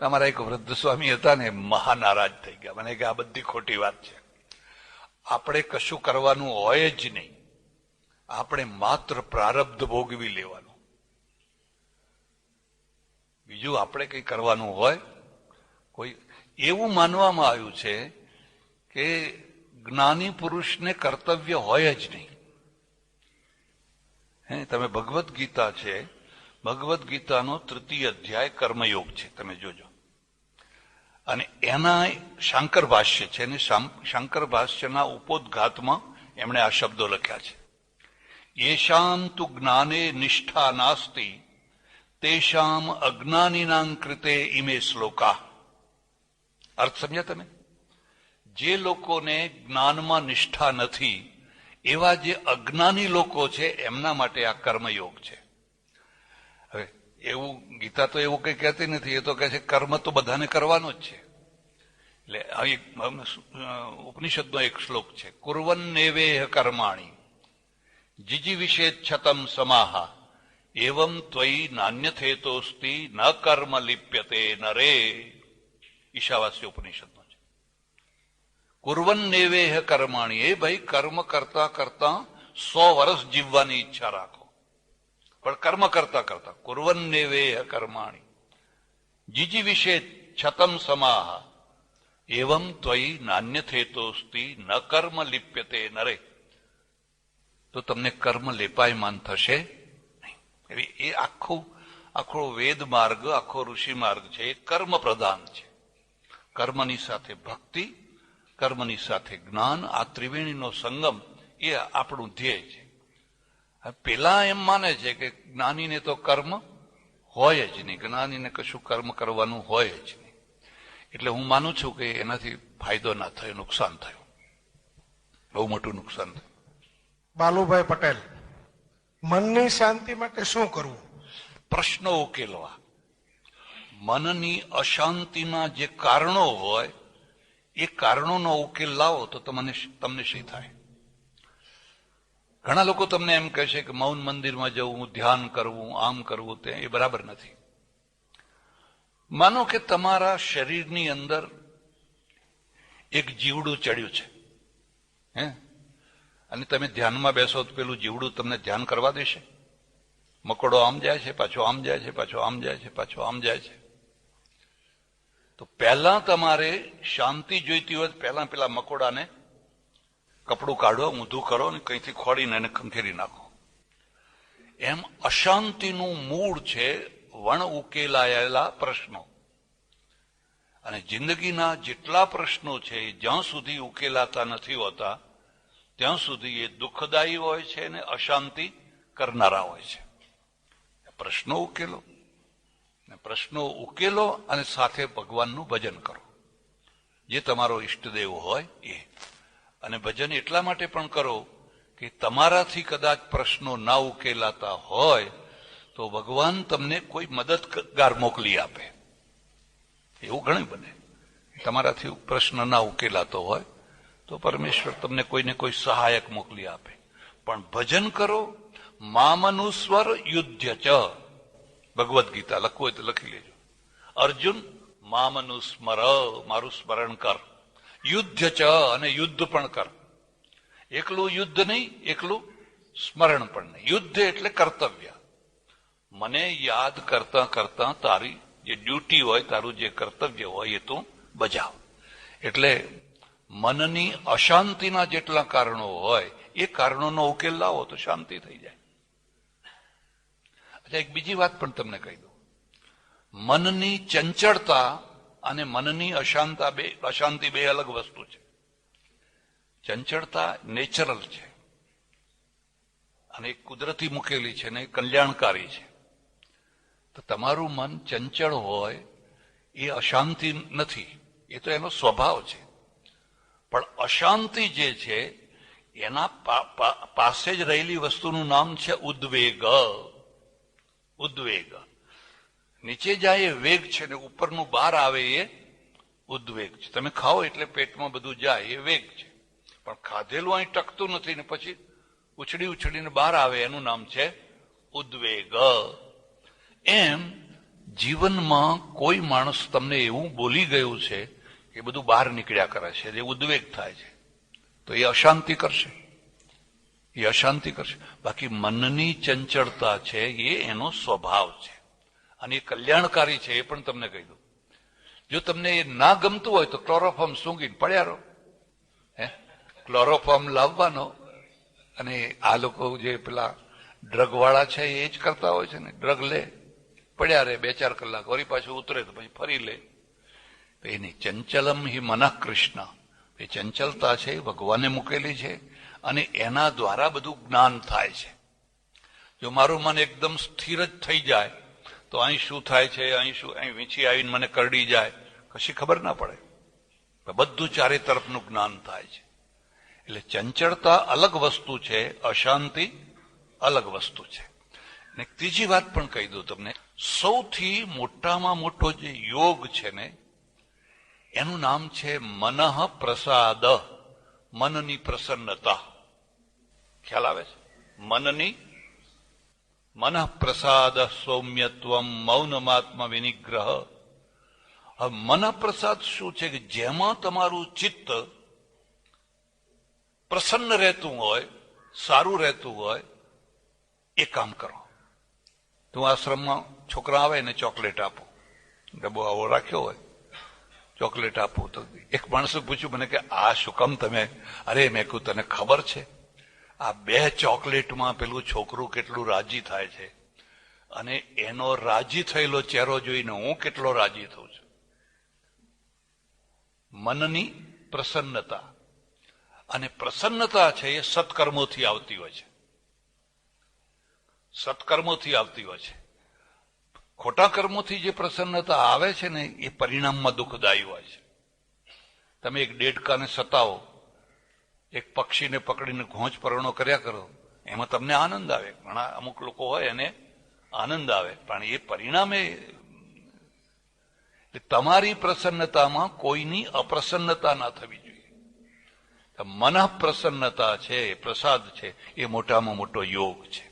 અમારા એક વૃદ્ધ સ્વામી હતા ને, મહાનારાજ થઈ ગયા. મને કે આ બધી ખોટી વાત છે. આપણે કશું કરવાનું હોય જ નહીં, આપણે માત્ર પ્રારબ્ધ ભોગવી લેવાનું. બીજું આપણે કઈ કરવાનું હોય કોઈ? એવું માનવામાં આવ્યું છે કે જ્ઞાની પુરુષને કર્તવ્ય હોય જ નહીં. તમે ભગવદ્ ગીતા છે, ભગવદ્ ગીતાનો 3ય અધ્યાય કર્મયોગ છે, તમે જોજો. અને એના શાંકર ભાષ્ય છે, અને શાંકર ભાષ્યના ઉપોદ્ઘાતમાં એમણે આ શબ્દો લખ્યા છે. યેશામ તુ જ્ઞાને નિષ્ઠા નાસ્તિ તેષામ અજ્ઞાનીનાં કૃતે ઇમે શ્લોકા. અર્થ સમજ્યા તમે? જે લોકોને જ્ઞાનમાં નિષ્ઠા નથી એવા જે અજ્ઞાની લોકો છે એમના માટે આ કર્મયોગ છે. હવે એવું ગીતા તો એવું કઈ કહેતી નથી, એ તો કહે છે કર્મ તો બધાને કરવાનો જ છે. એટલે ઉપનિષદનો એક શ્લોક છે, કુર્વન્નેવેહ કર્માણી જીજીવિષેદ છતમ સમાહા એવમ ત્વયી નાન્યથેતોસ્તિ ન કર્મ લિપ્યતે નરે. ઈશાવાસ્ય ઉપનિષદનો છે. કુર્વન્નેવેહ કર્માણી, એ ભાઈ કર્મ કરતા કરતા 100 વર્ષ જીવવાની ઈચ્છા રાખો, પણ કર્મ કરતા કરતા. કુર્વન્નેવેહ કર્માણી જીજીવિષેદ છતમ સમાહા એવમ ત્વયી નાન્યથેતોસ્તિ ન કર્મ લિપ્યતે નરે. તો તમને કર્મ લેપાયમાન થશે નહીં. એ આખો વેદ માર્ગ, આખો ઋષિ માર્ગ છે, એ કર્મ પ્રધાન છે. કર્મની સાથે ભક્તિ, કર્મની સાથે જ્ઞાન, આ ત્રિવેણીનો સંગમ એ આપણું ધ્યેય છે. પેલા એમ માને છે કે જ્ઞાનીને તો કર્મ હોય જ નહીં, જ્ઞાનીને કશું કર્મ કરવાનું હોય જ નહીં. એટલે હું માનું છું કે એનાથી ફાયદો ના થયો, નુકસાન થયું, બહુ મોટું નુકસાન થયું. બાલુભાઈ પટેલ, મનની શાંતિ માટે શું કરવું? પ્રશ્નો ઉકેલવા. મનની અશાંતિના જે કારણો હોય એ કારણોનો ઉકેલ લાવો તો તમને શી થાય? ઘણા લોકો તમને એમ કહે છે કે મૌન મંદિરમાં જવું, ધ્યાન કરવું, આમ કરવું, તે એ બરાબર નથી. માનો કે તમારા શરીરની અંદર એક જીવડું ચડ્યું છે, અને તમે ધ્યાનમાં બેસો તો પેલું જીવડું તમને ધ્યાન કરવા દેશે? મકોડો આમ જાય છે, પાછો આમ જાય છે, પાછો આમ જાય છે, પાછો આમ જાય છે. તો પહેલા તમારે શાંતિ જોઈતી હોય, પહેલા પેલા મકોડાને કપડું કાઢો, ઊંધું કરો અને કંઈથી ખોડીને એને ખંખેરી નાખો. એમ અશાંતિનું મૂળ છે વણ ઉકેલાયેલા પ્રશ્નો. અને જિંદગીના જેટલા પ્રશ્નો છે જ્યાં સુધી ઉકેલાતા નથી હોતા ત્યાં સુધી એ દુઃખદાયી હોય છે અને અશાંતિ કરનારા હોય છે. પ્રશ્નો ઉકેલો, પ્રશ્નો ઉકેલો અને સાથે ભગવાનનું ભજન કરો, જે તમારો ઈષ્ટદેવ હોય એ. અને ભજન એટલા માટે પણ કરો કે તમારાથી કદાચ પ્રશ્નો ના ઉકેલાતા હોય તો ભગવાન તમને કોઈ મદદગાર મોકલી આપે. એવું ઘણું બને. તમારાથી પ્રશ્ન ના ઉકેલાતો હોય તો પરમેશ્વર તમને કોઈને કોઈ સહાયક મોકલી આપે. પણ ભજન કરો, મામનુસ્વર યુદ્ધ ચ, ભગવદ્ ગીતા લખવું હોય તો લખી લેજો. અર્જુન મામનુસ્મર, મારું સ્મરણ કર. યુદ્ધ ચ, અને યુદ્ધ પણ કર. એકલું યુદ્ધ નહીં, એકલું સ્મરણ પણ નહીં. યુદ્ધ એટલે કર્તવ્ય. મને યાદ કરતા કરતા તારી જે ડ્યુટી હોય, તારું જે કર્તવ્ય હોય એ તું બજાવ. એટલે મનની અશાંતિના જેટલા કારણો હોય એ કારણોનો ઉકેલ લાવો તો શાંતિ થઈ જાય. અચ્છા, એક બીજી વાત પણ તમને કહી દઉં. મનની ચંચળતા અને મનની અશાંતિ બે અલગ વસ્તુ છે. ચંચળતા નેચરલ છે અને એક કુદરતી મૂકેલી છે ને કલ્યાણકારી છે. તો તમારું મન ચંચળ હોય એ અશાંતિ નથી, એ તો એનો સ્વભાવ છે. પણ અશાંતિ જે છે એના પાસે જ રહેલી વસ્તુનું નામ છે ઉદ્વેગ. ઉદ્વેગ નીચે જાય એ વેગ છે ને ઉપરનું બહાર આવે એ ઉદ્વેગ છે. તમે ખાઓ એટલે પેટમાં બધું જાય એ વેગ છે, પણ ખાધેલું અહીં ટકતું નથી ને પછી ઉછળી ઉછળીને બહાર આવે એનું નામ છે ઉદ્વેગ. એમ જીવનમાં કોઈ માણસ તમને એવું બોલી ગયું છે કે બધું બહાર નીકળ્યા કરે છે, જે ઉદ્વેગ થાય છે, તો એ અશાંતિ કરશે, એ અશાંતિ કરશે. બાકી મનની ચંચળતા છે એ એનો સ્વભાવ છે અને એ કલ્યાણકારી છે. એ પણ તમને કહી દઉં, જો તમને એ ના ગમતું હોય તો ક્લોરોફોર્મ સૂંઘીને પડ્યા રહો. ક્લોરોફોર્મ લાવવાનો, અને આ લોકો જે પેલા ડ્રગ વાળા છે એ જ કરતા હોય છે ને, ડ્રગ લે, પડ્યા રહે 2-4 કલાક, વળી પાછું ઉતરે તો પછી ફરી લે. એની ચંચલમ હિ મનઃ કૃષ્ણ, એ ચંચલતા છે એ ભગવાને મૂકેલી છે અને એના દ્વારા બધું જ્ઞાન થાય છે. જો મારું મન એકદમ સ્થિર જ થઈ જાય તો અહીં શું થાય છે, અહીં શું, અહીં વીંછી આવીને મને કરડી જાય, કશી ખબર ના પડે. બધું ચારે તરફનું જ્ઞાન થાય છે. એટલે ચંચળતા અલગ વસ્તુ છે, અશાંતિ અલગ વસ્તુ છે. અને ત્રીજી વાત પણ કહી દઉં તમને, સૌથી મોટામાં મોટો જે યોગ છે ને એનું નામ છે મનઃ પ્રસાદ, મનની પ્રસન્નતા. ખ્યાલ આવે છે? મનઃ પ્રસાદ સૌમ્યત્વમ મૌનમાત્મ વિનિગ્રહ. હવે મન પ્રસાદ શું છે કે જેમાં તમારું ચિત્ત પ્રસન્ન રહેતું હોય, સારું રહેતું હોય, એ કામ કરો. તું આશ્રમમાં છોકરા આવે ને ચોકલેટ આપો, ડબ્બો આવો રાખ્યો હોય, ચોકલેટ આપો. તો એક માણસે પૂછ્યું મને કે આ શું કામ તમે? અરે મેં કહ્યું તને ખબર છે આ 2 ચોકલેટમાં પેલું છોકરું કેટલું રાજી થાય છે અને એનો રાજી થયેલો ચહેરો જોઈને હું કેટલો રાજી થઉં છું. મનની પ્રસન્નતા, અને પ્રસન્નતા છે એ સત્કર્મોથી આવતી હોય છે, સત્કર્મોથી આવતી હોય છે. ખોટા કર્મોથી જે પ્રસન્નતા આવે છે ને એ પરિણામમાં દુઃખદાયી હોય છે. તમે એક દેડકાને સતાવો, એક પક્ષીને પકડીને ઘોંચ પરણો કર્યા કરો, એમાં તમને આનંદ આવે. ઘણા અમુક લોકો હોય એને આનંદ આવે, પણ એ પરિણામે તમારી પ્રસન્નતામાં કોઈની અપ્રસન્નતા ના થવી જોઈએ. મનઃ પ્રસન્નતા છે, પ્રસાદ છે, એ મોટામાં મોટો યોગ છે.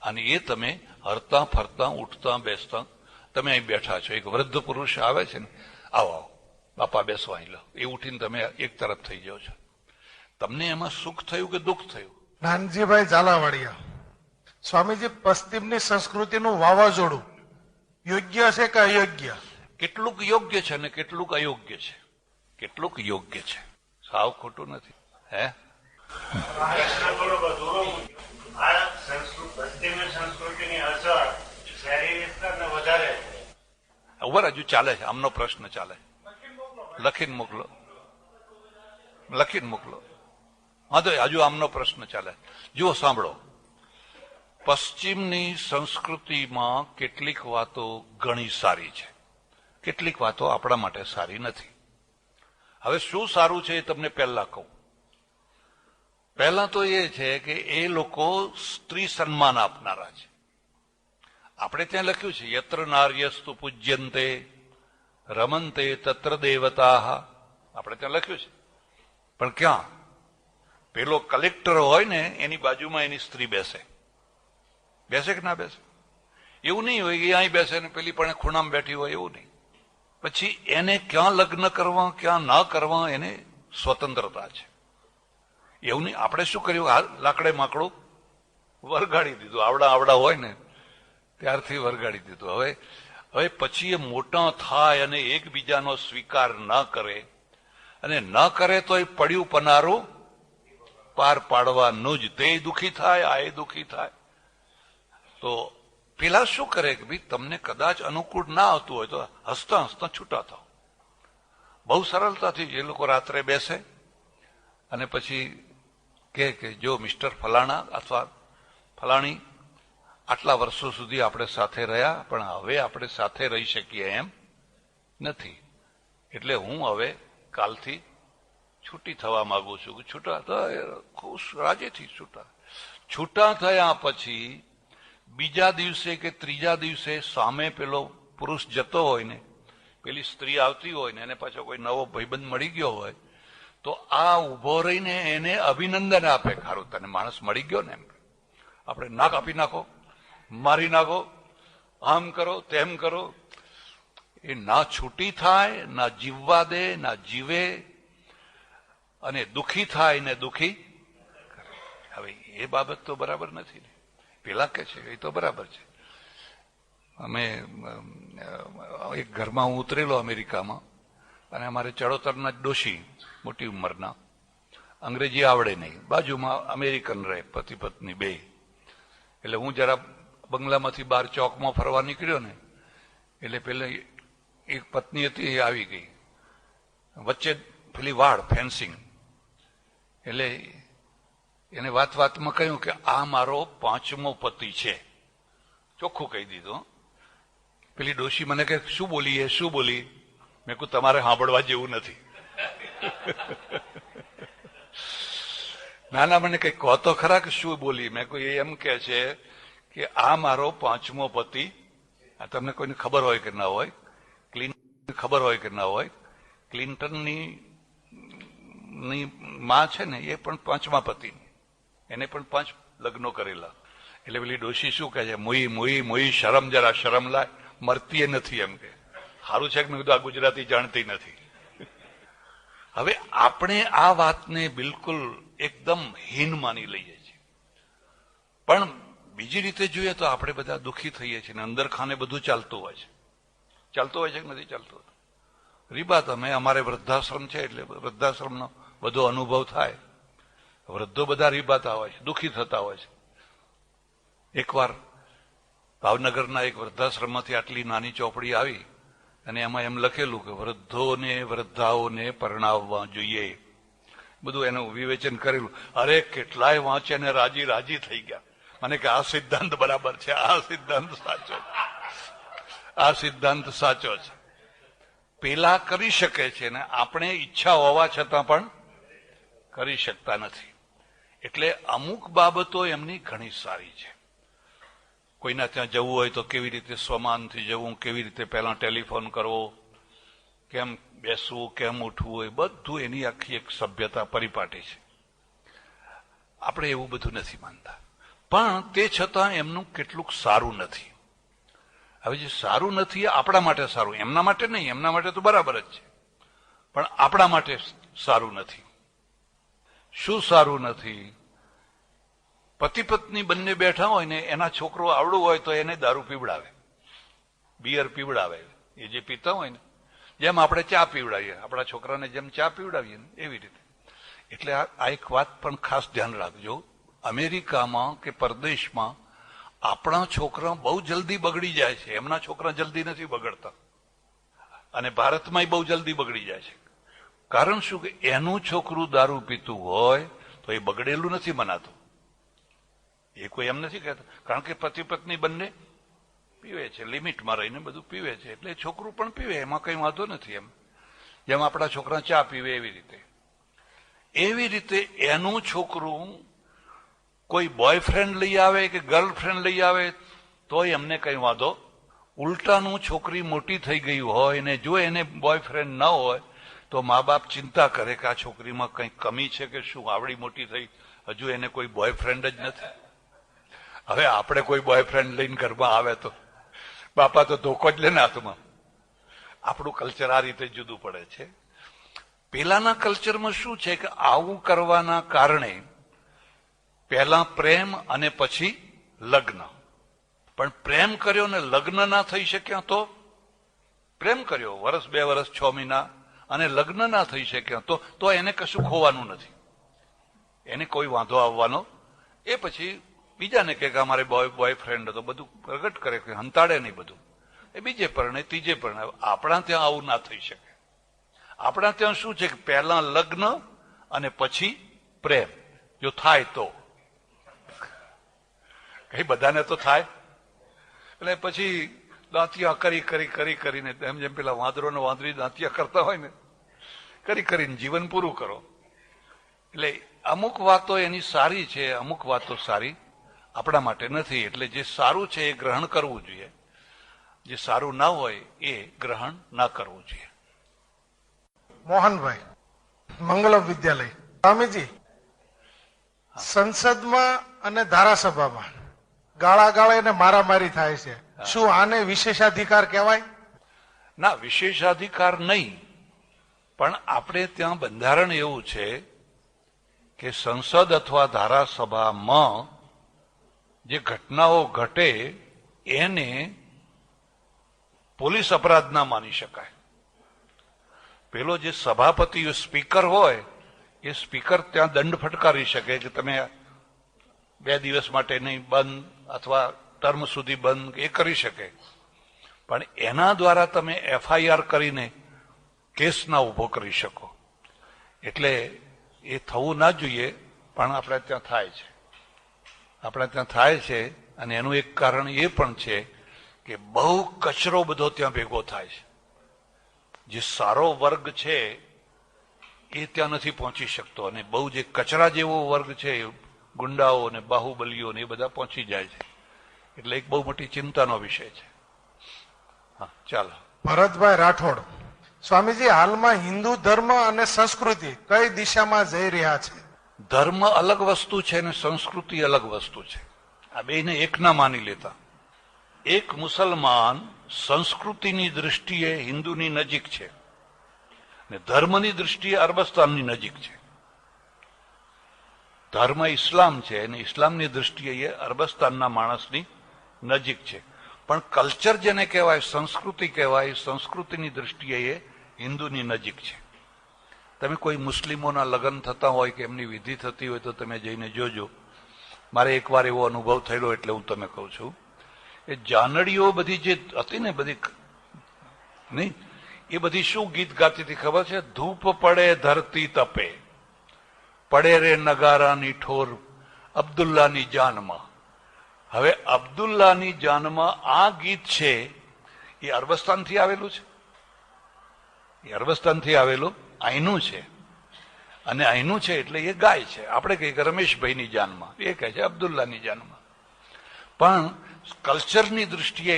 અને એ તમે હરતા ફરતા ઉઠતા બેસતા, તમે અહીં બેઠા છો, એક વૃદ્ધ પુરુષ આવે છે ને, આવો આવો બાપા બેસો અહીં લો, એ ઉઠીને તમે એક તરફ થઈ જાઓ છો. તમને એમાં સુખ થયું કે દુઃખ થયું? નાનજીભાઈ ઝાલાવાડિયા, સ્વામીજી, પશ્ચિમની સંસ્કૃતિનું વાવાઝોડું યોગ્ય છે કે અયોગ્ય? કેટલુંક યોગ્ય છે ને કેટલુંક અયોગ્ય છે. કેટલુંક યોગ્ય છે, સાવ ખોટું નથી. હે ઉભા હજુ ચાલે છે, આમનો પ્રશ્ન ચાલે. લખીને મોકલો, લખીને મોકલો. હા તો હજુ આમનો પ્રશ્ન ચાલે. જુઓ, સાંભળો, પશ્ચિમની સંસ્કૃતિમાં કેટલીક વાતો ઘણી સારી છે, કેટલીક વાતો આપણા માટે સારી નથી. હવે શું સારું છે એ તમને પહેલા કહું. પહેલા તો એ છે કે એ લોકો સ્ત્રી સન્માન આપનારા છે. આપણે ત્યાં લખ્યું છે યત્ર નાર્યસ્તુ પૂજ્યંતે રમંતે તત્ર દેવતા, આપણે ત્યાં લખ્યું છે. પણ ક્યાં? પેલો કલેક્ટર હોય ને એની બાજુમાં એની સ્ત્રી બેસે, બેસે કે ના બેસે? એવું નહીં હોય કે અહીં બેસે ને પેલી પણ ખૂણામાં બેઠી હોય, એવું નહીં. પછી એને ક્યાં લગ્ન કરવા ક્યાં ના કરવા એને સ્વતંત્રતા છે. એવું નહીં આપણે શું કર્યું, લાકડે માકડું વરગાડી દીધું, આવડા હોય ને ત્યારથી વરગાડી દીધું. હવે પછી એ મોટા થાય અને એકબીજાનો સ્વીકાર ન કરે, અને ન કરે તો એ પડ્યું પનારું પાર પાડવાનું જ, તે દુઃખી થાય આ એ દુઃખી થાય. તો પેલા શું કરે કે ભાઈ તમને કદાચ અનુકૂળ ના આવતું હોય તો હસતા હસતા છૂટા થાવ. બહુ સરળતાથી એ લોકો રાત્રે બેસે અને પછી કે જો મિસ્ટર ફલાણા અથવા ફલાણી, આટલા વર્ષો સુધી આપણે સાથે રહ્યા પણ હવે આપણે સાથે રહી શકીએ એમ નથી, એટલે હું હવે કાલથી છૂટી થવા માંગુ છું. છૂટા ખુશ રાજીથી છૂટા થયા પછી બીજા દિવસે કે ત્રીજા દિવસે સામે પેલો પુરુષ જતો હોય ને પેલી સ્ત્રી આવતી હોય ને એને પાછો કોઈ નવો ભાઈબંધ મળી ગયો હોય તો આ ઉભો રહીને એને અભિનંદન આપે, ખારું તને માણસ મળી ગયો ને, એમ આપણે ના કાપી નાખો, મારી નાખો, આમ કરો તેમ કરો. એ ના છૂટી થાય, ના જીવવા દે, ના જીવે, અને દુઃખી થાય ને દુઃખી કરે. હવે એ બાબત તો બરાબર નથી ને. પેલા કે છે એ તો બરાબર છે. અમે એક ઘરમાં હું ઉતરેલો અમેરિકામાં, અને અમારે ચડોતરના ડોશી મોટી ઉંમરના, અંગ્રેજી આવડે નહીં, બાજુમાં અમેરિકન રહે પતિ પત્ની બે. એટલે હું જરા બંગલામાંથી બહાર ચોકમાં ફરવા નીકળ્યો ને એટલે પેલા એક પત્ની હતી એ આવી ગઈ, વચ્ચે પેલી વાડ ફેન્સિંગ. એટલે એને વાતમાં કહ્યું કે આ મારો 5મો પતિ છે, ચોખ્ખું કહી દીધું. પેલી ડોશી મને કે શું બોલી, શું બોલી? મેં કહ્યું તમારે સાંભળવા જેવું નથી. ના મને કઈ કહો તો ખરા કે શું બોલી? મેં કહ્યું એ એમ કે છે કે આ મારો 5મો પતિ. આ તમને કોઈને ખબર હોય કે ના હોય, ક્લિન્ટન ખબર હોય કે ના હોય, ક્લિન્ટનની માં છે ને એ પણ 5મા પતિ, એને પણ 5 લગ્નો કરેલા. એટલે પેલી ડોશી શું કહે છે, મોઈ શરમ, જરા શરમ લાય, મરતી નથી એમ કે. સારું છે કે મેં કીધું આ ગુજરાતી જાણતી નથી. હવે આપણે આ વાતને બિલકુલ એકદમ હીન માની લઈએ છીએ, પણ બીજી રીતે જોઈએ તો આપણે બધા દુઃખી થઈએ છીએ ને અંદર ખાને બધું ચાલતું હોય છે. ચાલતું હોય છે કે નથી ચાલતું? રીબાત અમે અમારે વૃદ્ધાશ્રમ છે એટલે વૃદ્ધાશ્રમનો બધો અનુભવ થાય. વૃદ્ધો બધા રીબાતા હોય છે, દુઃખી થતા હોય છે. એકવાર ભાવનગરના એક વૃદ્ધાશ્રમમાંથી આટલી નાની ચોપડી આવી અને એમાં એમ લખેલું કે વૃદ્ધોને વૃદ્ધાઓને પરણાવવા જોઈએ, બધું એનું વિવેચન કરેલું. અરે કેટલાય વાંચે ને રાજી થઈ ગયા. મને કે આ સિદ્ધાંત બરાબર છે, આ સિદ્ધાંત સાચો, આ સિદ્ધાંત સાચો છે. પેલા કરી શકે છે ને આપણે ઈચ્છા હોવા છતાં પણ કરી શકતા નથી. એટલે અમુક બાબતો એમની ઘણી સારી છે. કોઈના ત્યાં જવું હોય તો કેવી રીતે સ્વમાનથી જવું, કેવી રીતે પહેલા ટેલિફોન કરવો, કેમ બેસવું, કેમ ઉઠવું, એ બધું એની આખી એક સભ્યતા પરિપાટી છે. આપણે એવું બધું નથી માનતા, પણ તે છતાં એમનું કેટલુંક સારું નથી. હવે જે સારું નથી એ આપણા માટે સારું, એમના માટે નહીં, એમના માટે તો બરાબર જ છે, પણ આપણા માટે સારું નથી. શું સારું નથી? પતિ પત્ની બંને બેઠા હોય ને એના છોકરો આવડું હોય તો એને દારૂ પીવડાવે, બિયર પીવડાવે. એ જે પીતા હોય ને, જેમ આપણે ચા પીવડાવીએ, આપણા છોકરાને જેમ ચા પીવડાવીએ ને એવી રીતે. એટલે આ એક વાત પણ ખાસ ધ્યાન રાખજો, અમેરિકામાં કે પરદેશમાં આપણા છોકરા બહુ જલ્દી બગડી જાય છે, એમના છોકરા જલ્દી નથી બગડતા. અને ભારતમાં બહુ જલ્દી બગડી જાય છે. કારણ શું કે એનું છોકરું દારૂ પીતું હોય તો એ બગડેલું નથી મનાતું. એ કોઈ એમ નથી કહેતા, કારણ કે પતિ પત્ની બંને પીવે છે, લિમિટમાં રહીને બધું પીવે છે, એટલે છોકરું પણ પીવે, એમાં કઈ વાંધો નથી. એમ જેમ આપણા છોકરા ચા પીવે એવી રીતે એનું છોકરું કોઈ બોયફ્રેન્ડ લઈ આવે કે ગર્લફ્રેન્ડ લઈ આવે તોય એમને કઈ વાંધો. ઉલટાનું છોકરી મોટી થઈ ગઈ હોય ને જો એને બોયફ્રેન્ડ ન હોય તો મા બાપ ચિંતા કરે કે આ છોકરીમાં કઈ કમી છે કે શું, આવડી મોટી થઈ હજુ એને કોઈ બોયફ્રેન્ડ જ નથી. હવે આપણે કોઈ બોયફ્રેન્ડ લઈને ઘરમાં આવે તો બાપા તો ધોકો જ લે ને હાથમાં. આપણું કલ્ચર આ રીતે જુદું પડે છે. પેલાના કલ્ચરમાં શું છે કે આવું કરવાના કારણે પહેલા પ્રેમ અને પછી લગ્ન. પણ પ્રેમ કર્યો ને લગ્ન ના થઈ શક્યા તો પ્રેમ કર્યો વર્ષ 2 વર્ષ 6 મહિના અને લગ્ન ના થઈ શક્યા તો એને કશું ખોવાનું નથી, એને કોઈ વાંધો આવવાનો. એ પછી બીજાને કે અમારે બોયફ્રેન્ડ હતો બધું પ્રગટ કરે કે હંતાડે નહીં બધું, એ બીજે પરણે ત્રીજે પરણે. આપણા ત્યાં આવું ના થઈ શકે. આપણા ત્યાં શું છે કે પહેલા લગ્ન અને પછી પ્રેમ જો થાય તો કઈ બધાને તો થાય. એટલે પછી દાંતિયા કરીને જેમ પેલા વાંદરો ને વાંદરી દાંતિયા કરતા હોય ને કરીને જીવન પૂરું કરો. એટલે અમુક વાતો એની સારી છે, અમુક વાતો સારી આપણા માટે નથી. એટલે જે સારું છે એ ગ્રહણ કરવું જોઈએ, જે સારું ના હોય એ ગ્રહણ ના કરવું જોઈએ. મોહનભાઈ, મંગલમ વિદ્યાલય. સ્વામીજી, સંસદમાં અને ધારાસભામાં ગાળાગાળે અને મારામારી થાય છે, શું આને વિશેષાધિકાર કહેવાય? ના, વિશેષાધિકાર નહીં, પણ આપણે ત્યાં બંધારણ એવું છે કે સંસદ અથવા ધારાસભામાં જે ઘટનાઓ ઘટે એને પોલીસ અપરાધ ના માની શકાય. પેલો જે સભાપતિ સ્પીકર હોય એ સ્પીકર ત્યાં દંડ ફટકારી શકે કે તમે 2 દિવસ માટે નહીં બંધ અથવા ટર્મ સુધી બંધ એ કરી શકે. પણ એના દ્વારા તમે FIR કરીને કેસ ના ઉભો કરી શકો. એટલે એ થવું ના જોઈએ, પણ આપણે ત્યાં થાય છે. આપણે ત્યાં થાય છે અને એનું એક કારણ એ પણ છે કે બહુ કચરો બધો ત્યાં ભેગો થાય છે. જે સારો વર્ગ છે એ ત્યાં નથી પહોંચી શકતો અને બહુ જે કચરા જેવો વર્ગ છે ગુંડાઓ ને બાહુબલીઓ ને એ બધા પહોંચી જાય છે. એટલે એક બહુ મોટી ચિંતાનો વિષય છે. હા, ચાલો. ભરતભાઈ રાઠોડ, સ્વામીજી, હાલમાં હિન્દુ ધર્મ અને સંસ્કૃતિ કઈ દિશામાં જઈ રહ્યા છે? ધર્મ અલગ વસ્તુ છે અને સંસ્કૃતિ અલગ વસ્તુ છે. આ બેને એક ના માની લેતા. એક મુસલમાન સંસ્કૃતિની દૃષ્ટિએ હિન્દુની નજીક છે ને ધર્મની દૃષ્ટિએ અરબસ્તાનની નજીક છે. ધર્મ ઇસ્લામ છે અને ઇસ્લામની દૃષ્ટિએ એ અરબસ્તાનના માણસની નજીક છે. પણ કલ્ચર જેને કહેવાય, સંસ્કૃતિ કહેવાય, સંસ્કૃતિની દૃષ્ટિએ એ હિન્દુની નજીક છે. તમે કોઈ મુસ્લિમોના લગ્ન થતા હોય કે એમની વિધિ થતી હોય તો તમે જઈને જોજો. મારે એકવાર એવો અનુભવ થયેલો એટલે હું તમે કહું છું. એ જાનડીઓ બધી જે હતી ને બધી નહીં, એ બધી શું ગીત ગાતી હતી ખબર છે? ધૂપ પડે ધરતી તપે, પડે રે નગારાની ઠોર અબ્દુલ્લાની જાનમાં. હવે અબ્દુલ્લાની જાનમાં આ ગીત છે એ અરબસ્તાનથી આવેલું છે. એ અરબસ્તાનથી આવેલું અહીંનું છે અને અહીંનું છે એટલે એ ગાય છે. આપણે કહીએ કે રમેશભાઈની જાનમાં, એ કહે છે અબ્દુલ્લાની જાનમાં. પણ કલ્ચરની દૃષ્ટિએ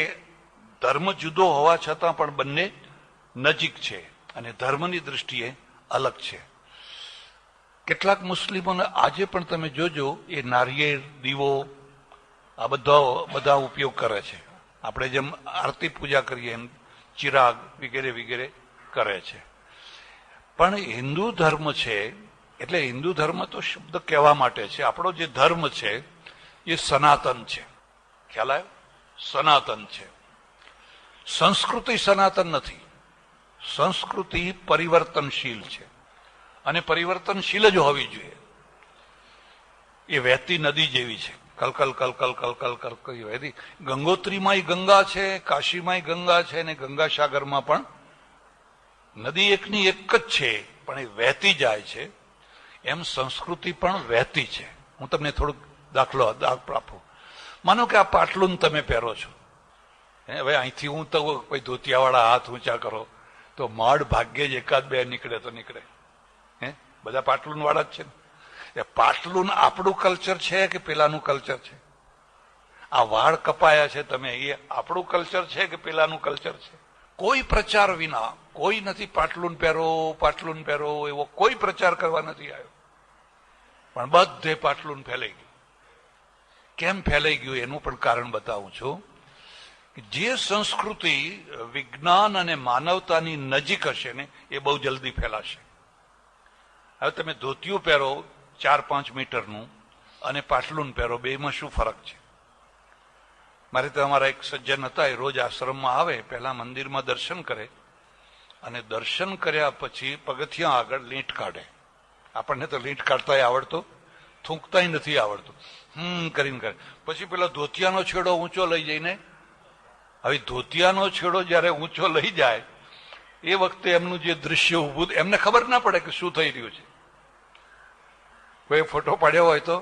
ધર્મ જુદો હોવા છતાં પણ બંને નજીક છે અને ધર્મની દૃષ્ટિએ અલગ છે. કેટલાક મુસ્લિમોને આજે પણ તમે જોજો એ નારિયેળ, દીવો આ બધા ઉપયોગ કરે છે. આપણે જેમ આરતી પૂજા કરીએ એમ ચિરાગ વગેરે વગેરે કરે છે. પણ હિન્દુ ધર્મ છે એટલે હિન્દુ ધર્મ તો શબ્દ કહેવા માટે છે. આપણો જે ધર્મ છે એ સનાતન છે. ખ્યાલ આવ્યો? સનાતન છે. સંસ્કૃતિ સનાતન નથી. સંસ્કૃતિ પરિવર્તનશીલ છે અને પરિવર્તનશીલ જ હોવી જોઈએ. એ વહેતી નદી જેવી છે. કલકલ કલકલ કલકલ કલકલ વહેતી. ગંગોત્રીમાંય ગંગા છે, કાશીમાંય ગંગા છે અને ગંગાસાગરમાં પણ નદી એકની એક જ છે, પણ એ વહેતી જાય છે. એમ સંસ્કૃતિ પણ વહેતી છે. હું તમને થોડુંક દાખલો આપું. માનો કે આ પાટલું તમે પહેરો છો. હવે અહીંથી હું તો કોઈ ધોતિયાવાળા હાથ ઊંચા કરો તો માડ ભાગ્યે જ એકાદ બે નીકળે તો નીકળે. બધા પાટલુન વાળા જ છે ને. એ પાટલુન આપણું કલ્ચર છે કે પેલાનું કલ્ચર છે? આ વાળ કપાયા છે તમે, એ આપણું કલ્ચર છે કે પેલાનું કલ્ચર છે? કોઈ પ્રચાર વિના, કોઈ નથી પાટલુન પહેરો એવો કોઈ પ્રચાર કરવા નથી આવ્યો, પણ બધે પાટલુન ફેલાઈ ગયું. કેમ ફેલાઈ ગયું એનું પણ કારણ બતાવું છું. જે સંસ્કૃતિ વિજ્ઞાન અને માનવતાની નજીક હશે ને એ બહુ જલ્દી ફેલાશે. હવે તમે ધોતિયું પહેરો 4-5 મીટરનું અને પાટલું પહેરો, બેમાં શું ફરક છે? મારે તો અમારા એક સજ્જન હતા, એ રોજ આશ્રમમાં આવે, પહેલા મંદિરમાં દર્શન કરે અને દર્શન કર્યા પછી પગથિયા આગળ લીંટ કાઢે. આપણને તો લીંટ કાઢતા આવડતું, થૂંકતા નથી આવડતું, કરીને કરે. પછી પેલા ધોતિયાનો છેડો ઊંચો લઈ જઈને, હવે ધોતિયાનો છેડો જયારે ઊંચો લઈ જાય એ વખતે એમનું જે દૃશ્ય ઉભું, એમને ખબર ના પડે કે શું થઈ રહ્યું છે. કોઈ ફોટો પાડ્યો હોય તો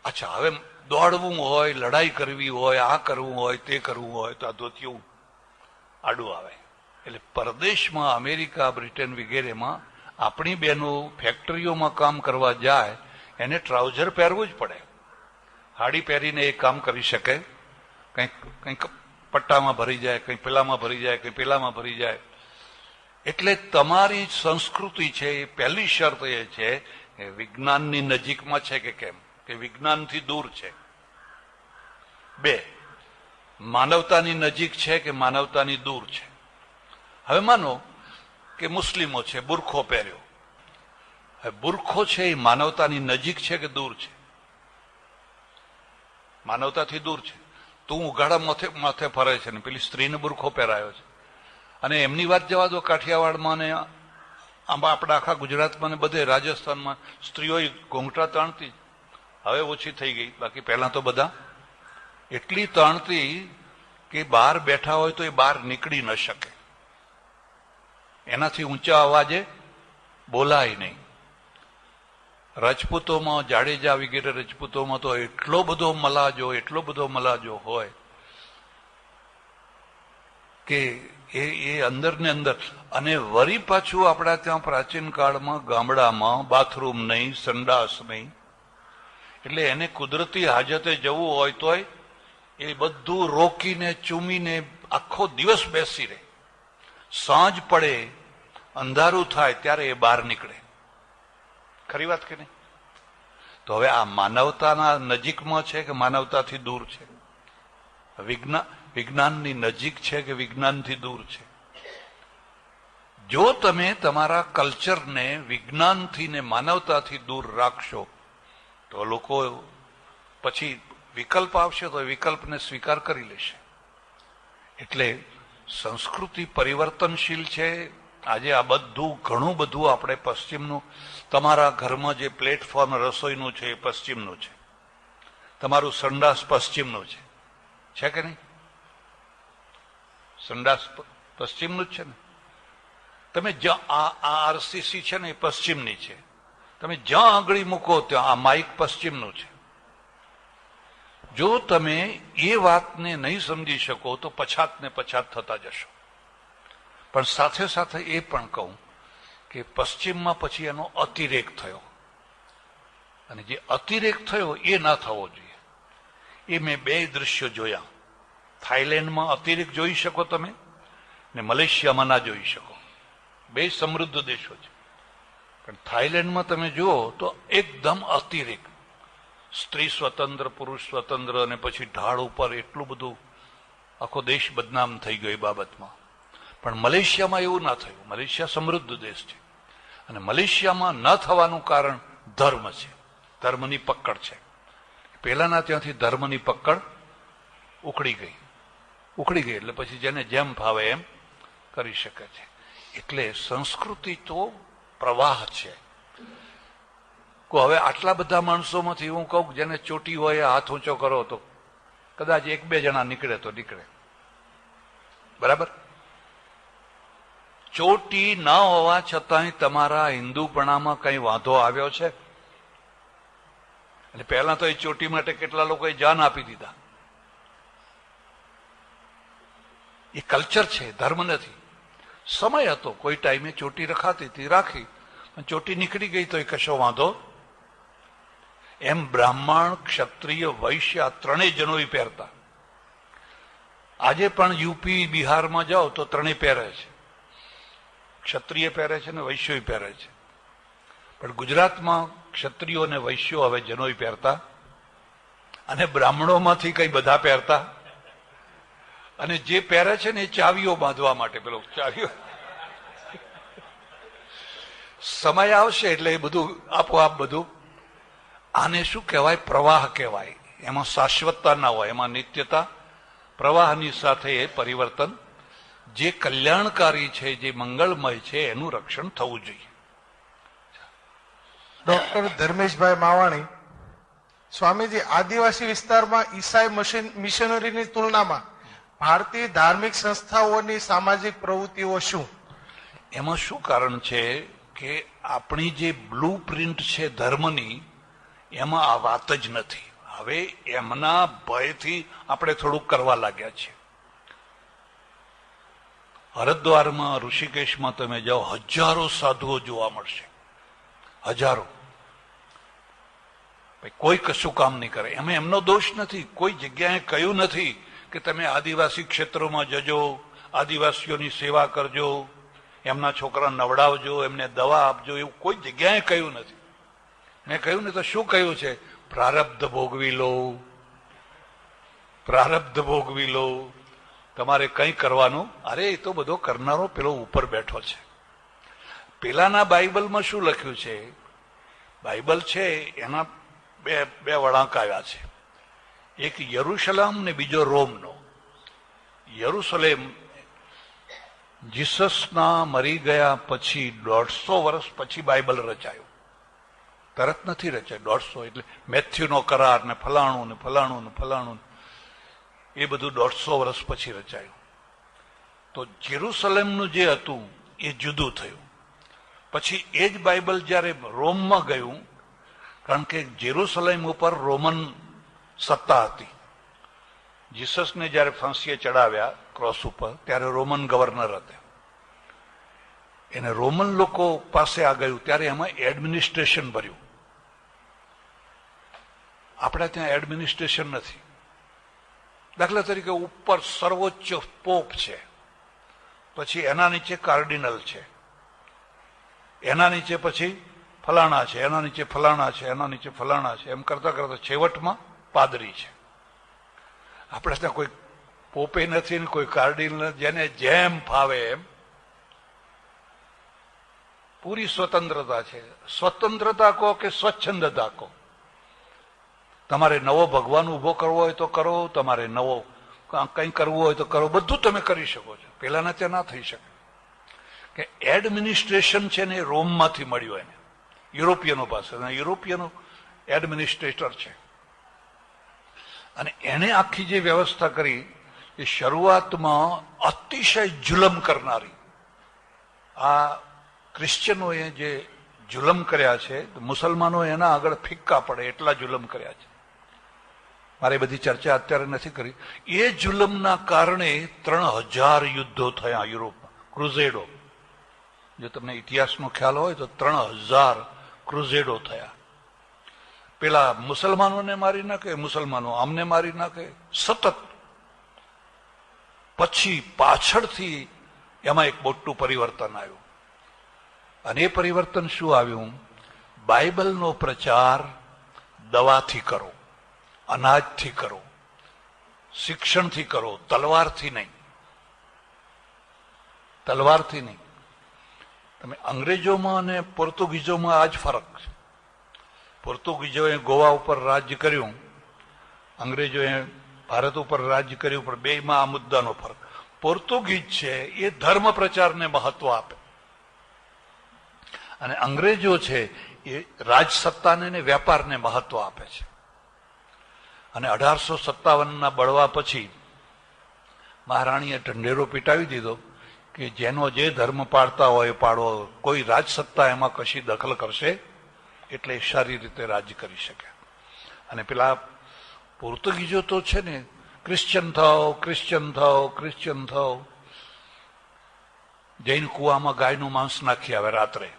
અચ્છા, હવે દોડવું હોય, લડાઈ કરવી હોય, આ કરવું હોય, તે કરવું હોય તો આ ધોતિયું આડું આવે. એટલે પરદેશમાં, અમેરિકા, બ્રિટન વગેરેમાં આપણી બહેનો ફેક્ટરીઓમાં કામ કરવા જાય એને ટ્રાઉઝર પહેરવું જ પડે. હાડી પહેરીને એ કામ કરી શકે, કંઈક પટ્ટામાં ભરી જાય, કંઈ પેલામાં ભરી જાય, કંઈ પેલામાં ભરી જાય. એટલે તમારી સંસ્કૃતિ છે એ પહેલી શરત એ છે કે વિજ્ઞાનની નજીકમાં છે કે કેમ, કે વિજ્ઞાનથી દૂર છે. 2, માનવતાની નજીક છે કે માનવતાની દૂર છે. હવે માનો કે મુસ્લિમો છે, બુરખો પહેર્યો. હવે બુરખો છે એ માનવતાની નજીક છે કે દૂર છે? માનવતાથી દૂર છે. તું ઉઘાડા માથે ફરે છે ને પેલી સ્ત્રીને બુરખો પહેરાયો છે. અને એમની વાત જવા દો, કાઠિયાવાડમાં ને આપણા આખા ગુજરાતમાં ને બધે, રાજસ્થાનમાં સ્ત્રીઓ ઘૂંઘટા તાણતી, હવે ઓછી થઈ ગઈ, બાકી પહેલા તો બધા એટલી તાણતી કે બહાર બેઠા હોય તો એ બહાર નીકળી ન શકે, એનાથી ઊંચા અવાજે બોલાય નહીં. રાજપૂતોમાં, જાડેજા વગેરે રાજપૂતોમાં તો એટલો બધો મલાજો હોય કે એ અંદર ને અંદર. અને વરી પાછું આપણા ત્યાં પ્રાચીન કાળમાં ગામડામાં બાથરૂમ નહીં, સંડાસ નહીં, એટલે એને કુદરતી હાજતે જવું હોય તોય એ બધું રોકીને ચૂમીને આખો દિવસ બેસી રહે. સાંજ પડે, અંધારું થાય ત્યારે એ બહાર નીકળે. ખરી વાત કે નહીં? તો હવે આ માનવતાના નજીકમાં છે કે માનવતાથી દૂર છે? વિજ્ઞાનની નજીક છે કે વિજ્ઞાનથી દૂર છે? જો તમે તમારા કલ્ચરને વિજ્ઞાનથી ને માનવતાથી દૂર રાખશો તો લોકો પછી વિકલ્પ આવશે તો વિકલ્પને સ્વીકાર કરી લેશે. એટલે સંસ્કૃતિ પરિવર્તનશીલ છે. આજે આ બધું, ઘણું બધું આપણે પશ્ચિમનું, તમારા ઘરમાં જે પ્લેટફોર્મ રસોઈનું છે એ પશ્ચિમનું છે, તમારું સંડાસ પશ્ચિમનું છે કે નહીં? સંડાસ પશ્ચિમનું જ છે ને. તમે જ્યાં આ આરસીસી છે ને એ પશ્ચિમની છે. તમે જ્યાં આંગળી મૂકો ત્યાં આ માઇક પશ્ચિમનું છે. જો તમે એ વાતને નહીં સમજી શકો તો પછાત ને પછાત થતા જશો. પણ સાથે સાથે એ પણ કહું કે પશ્ચિમમાં પછી એનો અતિરેક થયો, અને જે અતિરેક થયો એ ના થવો જોઈએ. એ મેં 2 દ્રશ્યો જોયા. થાઈલેન્ડમાં અતિરેક જોઈ શકો તમે, ને મલેશિયામાં ના જોઈ શકો. 2 સમૃદ્ધ દેશો છે, પણ થાઈલેન્ડમાં તમે જુઓ તો એકદમ અતિરેક, સ્ત્રી સ્વતંત્ર, પુરુષ સ્વતંત્ર, અને પછી ઢાળ ઉપર એટલું બધું, આખો દેશ બદનામ થઈ ગયો એ બાબતમાં. પણ મલેશિયામાં એવું ના થયું. મલેશિયા સમૃદ્ધ દેશ છે, અને મલેશિયામાં ન થવાનું કારણ ધર્મ છે, ધર્મની પકડ છે. પહેલાના ત્યાંથી ધર્મની પકડ ઉખડી ગઈ એટલે પછી જેને જેમ ફાવે એમ કરી શકે છે. એટલે સંસ્કૃતિ તો પ્રવાહ છે. હવે આટલા બધા માણસોમાંથી હું કહું જેને ચોટી હોય હાથ ઊંચો કરો તો કદાચ 1-2 જણા નીકળે તો નીકળે, બરાબર? ચોટી ના હોવા છતાંય તમારા હિન્દુપણામાં કઈ વાંધો આવ્યો છે? એટલે પહેલા તો એ ચોટી માટે કેટલા લોકોએ જાન આપી દીધા. એ કલ્ચર છે, ધર્મ નથી. સમય હતો, કોઈ ટાઈમે ચોટી રખાતી હતી, રાખી, પણ ચોટી નીકળી ગઈ તો એ કશો વાંધો. એમ બ્રાહ્મણ, ક્ષત્રિય, વૈશ્ય આ 3 જનોય પહેરતા. આજે પણ યુપી, બિહારમાં જાઓ તો 3 પહેરે છે. ક્ષત્રિય પહેરે છે ને વૈશ્ય પહેરે છે. પણ ગુજરાતમાં ક્ષત્રિયો અને વૈશ્યો હવે જનોઈ પહેરતા, અને બ્રાહ્મણોમાંથી કઈ બધા પહેરતા, અને જે પહેરે છે ને એ ચાવીઓ બાંધવા માટે, પેલો ચાવીઓ. સમય આવશે એટલે એ બધું આપોઆપ બધું. આને શું કહેવાય? પ્રવાહ કહેવાય. એમાં શાશ્વતતા ના હોય, એમાં નિત્યતા. પ્રવાહની સાથે એ પરિવર્તન. જે કલ્યાણકારી છે, જે મંગળમય છે, એનું રક્ષણ થવું જોઈએ. ડોક્ટર ધર્મેશભાઈ માવાણી, સ્વામીજી, આદિવાસી વિસ્તારમાં ઈસાઈ મિશનરીની તુલનામાં ભારતીય ધાર્મિક સંસ્થાઓની સામાજિક પ્રવૃત્તિઓ શું? એમાં શું કારણ છે કે આપણી જે બ્લુ પ્રિન્ટ છે ધર્મની, એમાં આ વાત જ નથી. હવે એમના ભયથી આપણે થોડુંક કરવા લાગ્યા છીએ. હરિદ્વારમાં, ઋષિકેશમાં તમે જાઓ, હજારો સાધુઓ જોવા મળશે, હજારો. કોઈ કશું કામ નહીં કરે. એમાં એમનો દોષ નથી. કોઈ જગ્યાએ કહ્યું નથી કે તમે આદિવાસી ક્ષેત્રોમાં જજો, આદિવાસીઓની સેવા કરજો, એમના છોકરા નવડાવજો, એમને દવા આપજો, એવું કોઈ જગ્યાએ કહ્યું નથી. મેં કહ્યું ને તો શું કહ્યું છે? પ્રારબ્ધ ભોગવી લો, પ્રારબ્ધ ભોગવી લો, તમારે કંઈ કરવાનું. અરે એ તો બધો કરનારો પેલો ઉપર બેઠો છે. પેલાના બાઇબલમાં શું લખ્યું છે? બાઇબલ છે એના બે વળાંક આવ્યા છે. એક યરુશલેમ ને બીજો રોમનો. યરુશલેમ જીસસના મરી ગયા પછી 150 વર્ષ પછી બાઇબલ રચાયું. તરત નથી રચાય. 150 એટલે મેથ્યુનો કરાર ને ફલાણું ને ફલાણું ને ફલાણું, એ બધું 150 વર્ષ પછી રચાયું. તો જેરુસલેમનું જે હતું એ જુદું થયું. પછી એ જ બાઇબલ જ્યારે રોમમાં ગયું, કારણ કે જેરુસલેમ ઉપર રોમન સત્તા હતી. જીસસને જ્યારે ફાંસીએ ચડાવ્યા ક્રોસ ઉપર, ત્યારે રોમન ગવર્નર હતા. એને રોમન લોકો પાસે આ ગયું ત્યારે એમાં એડમિનિસ્ટ્રેશન ભર્યું. આપણે ત્યાં એડમિનિસ્ટ્રેશન નથી. દાખલા તરીકે ઉપર સર્વોચ્ચ પોપ છે, પછી એના નીચે કાર્ડિનલ છે, એના નીચે પછી ફલાણા છે, એના નીચે ફલાણા છે, એના નીચે ફલાણા છે, એમ કરતા કરતા છેવટમાં પાદરી છે. આપણે ત્યાં કોઈ પોપે નથી ને કોઈ કાર્ડિનલ, જેને જેમ ફાવે એમ. પૂરી સ્વતંત્રતા છે. સ્વતંત્રતા કહો કે સ્વચ્છંદતા કહો. તમારે નવો ભગવાન ઉભો કરવો હોય તો કરો, તમારે નવો કંઈ કરવું હોય તો કરો, બધું તમે કરી શકો છો. પેલાના ત્યાં ના થઈ શકે. કે એડમિનિસ્ટ્રેશન છે ને એ રોમમાંથી મળ્યું એને, યુરોપિયનો પાસે. યુરોપિયનો એડમિનિસ્ટ્રેટર છે, અને એને આખી જે વ્યવસ્થા કરી એ શરૂઆતમાં અતિશય જુલમ કરનારી. આ ક્રિશ્ચિયનોએ જે જુલમ કર્યા છે, મુસલમાનો એના આગળ ફિક્કા પડે એટલા જુલમ કર્યા છે. મારે બધી ચર્ચા અત્યારે નથી કરી. એ જુલમના કારણે 3000 યુદ્ધો થયા યુરોપમાં, ક્રુઝેડો. જો તમને ઇતિહાસનો ખ્યાલ હોય તો 3000 ક્રુઝેડો થયા. પેલા મુસલમાનોને મારી નાખે, મુસલમાનો આમને મારી નાખે, સતત. પછી પાછળથી એમાં એક મોટું પરિવર્તન આવ્યું. અને એ પરિવર્તન શું આવ્યું? બાઇબલનો પ્રચાર દવાથી કરો, અનાજથી કરો, શિક્ષણથી કરો, તલવારથી નહીં. તલવારથી નહીં. તમે અંગ્રેજોમાં અને પોર્તુગીઝોમાં આ જ ફરક છે. પોર્તુગીઝોએ ગોવા ઉપર રાજ્ય કર્યું, અંગ્રેજોએ ભારત ઉપર રાજ્ય કર્યું, પણ બેમાં આ મુદ્દાનો ફરક. પોર્તુગીઝ છે એ ધર્મ પ્રચારને મહત્વ આપે, અને અંગ્રેજો છે એ રાજસત્તાને ને વેપારને મહત્વ આપે છે. અને 1857ના બળવા પછી મહારાણીએ ઢંઢેરો પીટાવી દીધો કે જેનો જે ધર્મ પાળતા હોય પાડો, કોઈ રાજસત્તા એમાં કશી દખલ કરશે એટલે સારી રીતે રાજ્ય કરી શકે. અને પેલા પોર્તુગીઝો તો છે ને ક્રિશ્ચિયન થાઓ, ક્રિશ્ચિયન થાઓ, ક્રિશ્ચિયન થાઓ. જૈન કુવામાં ગાયનું માંસ નાખી આવે, રાત્રે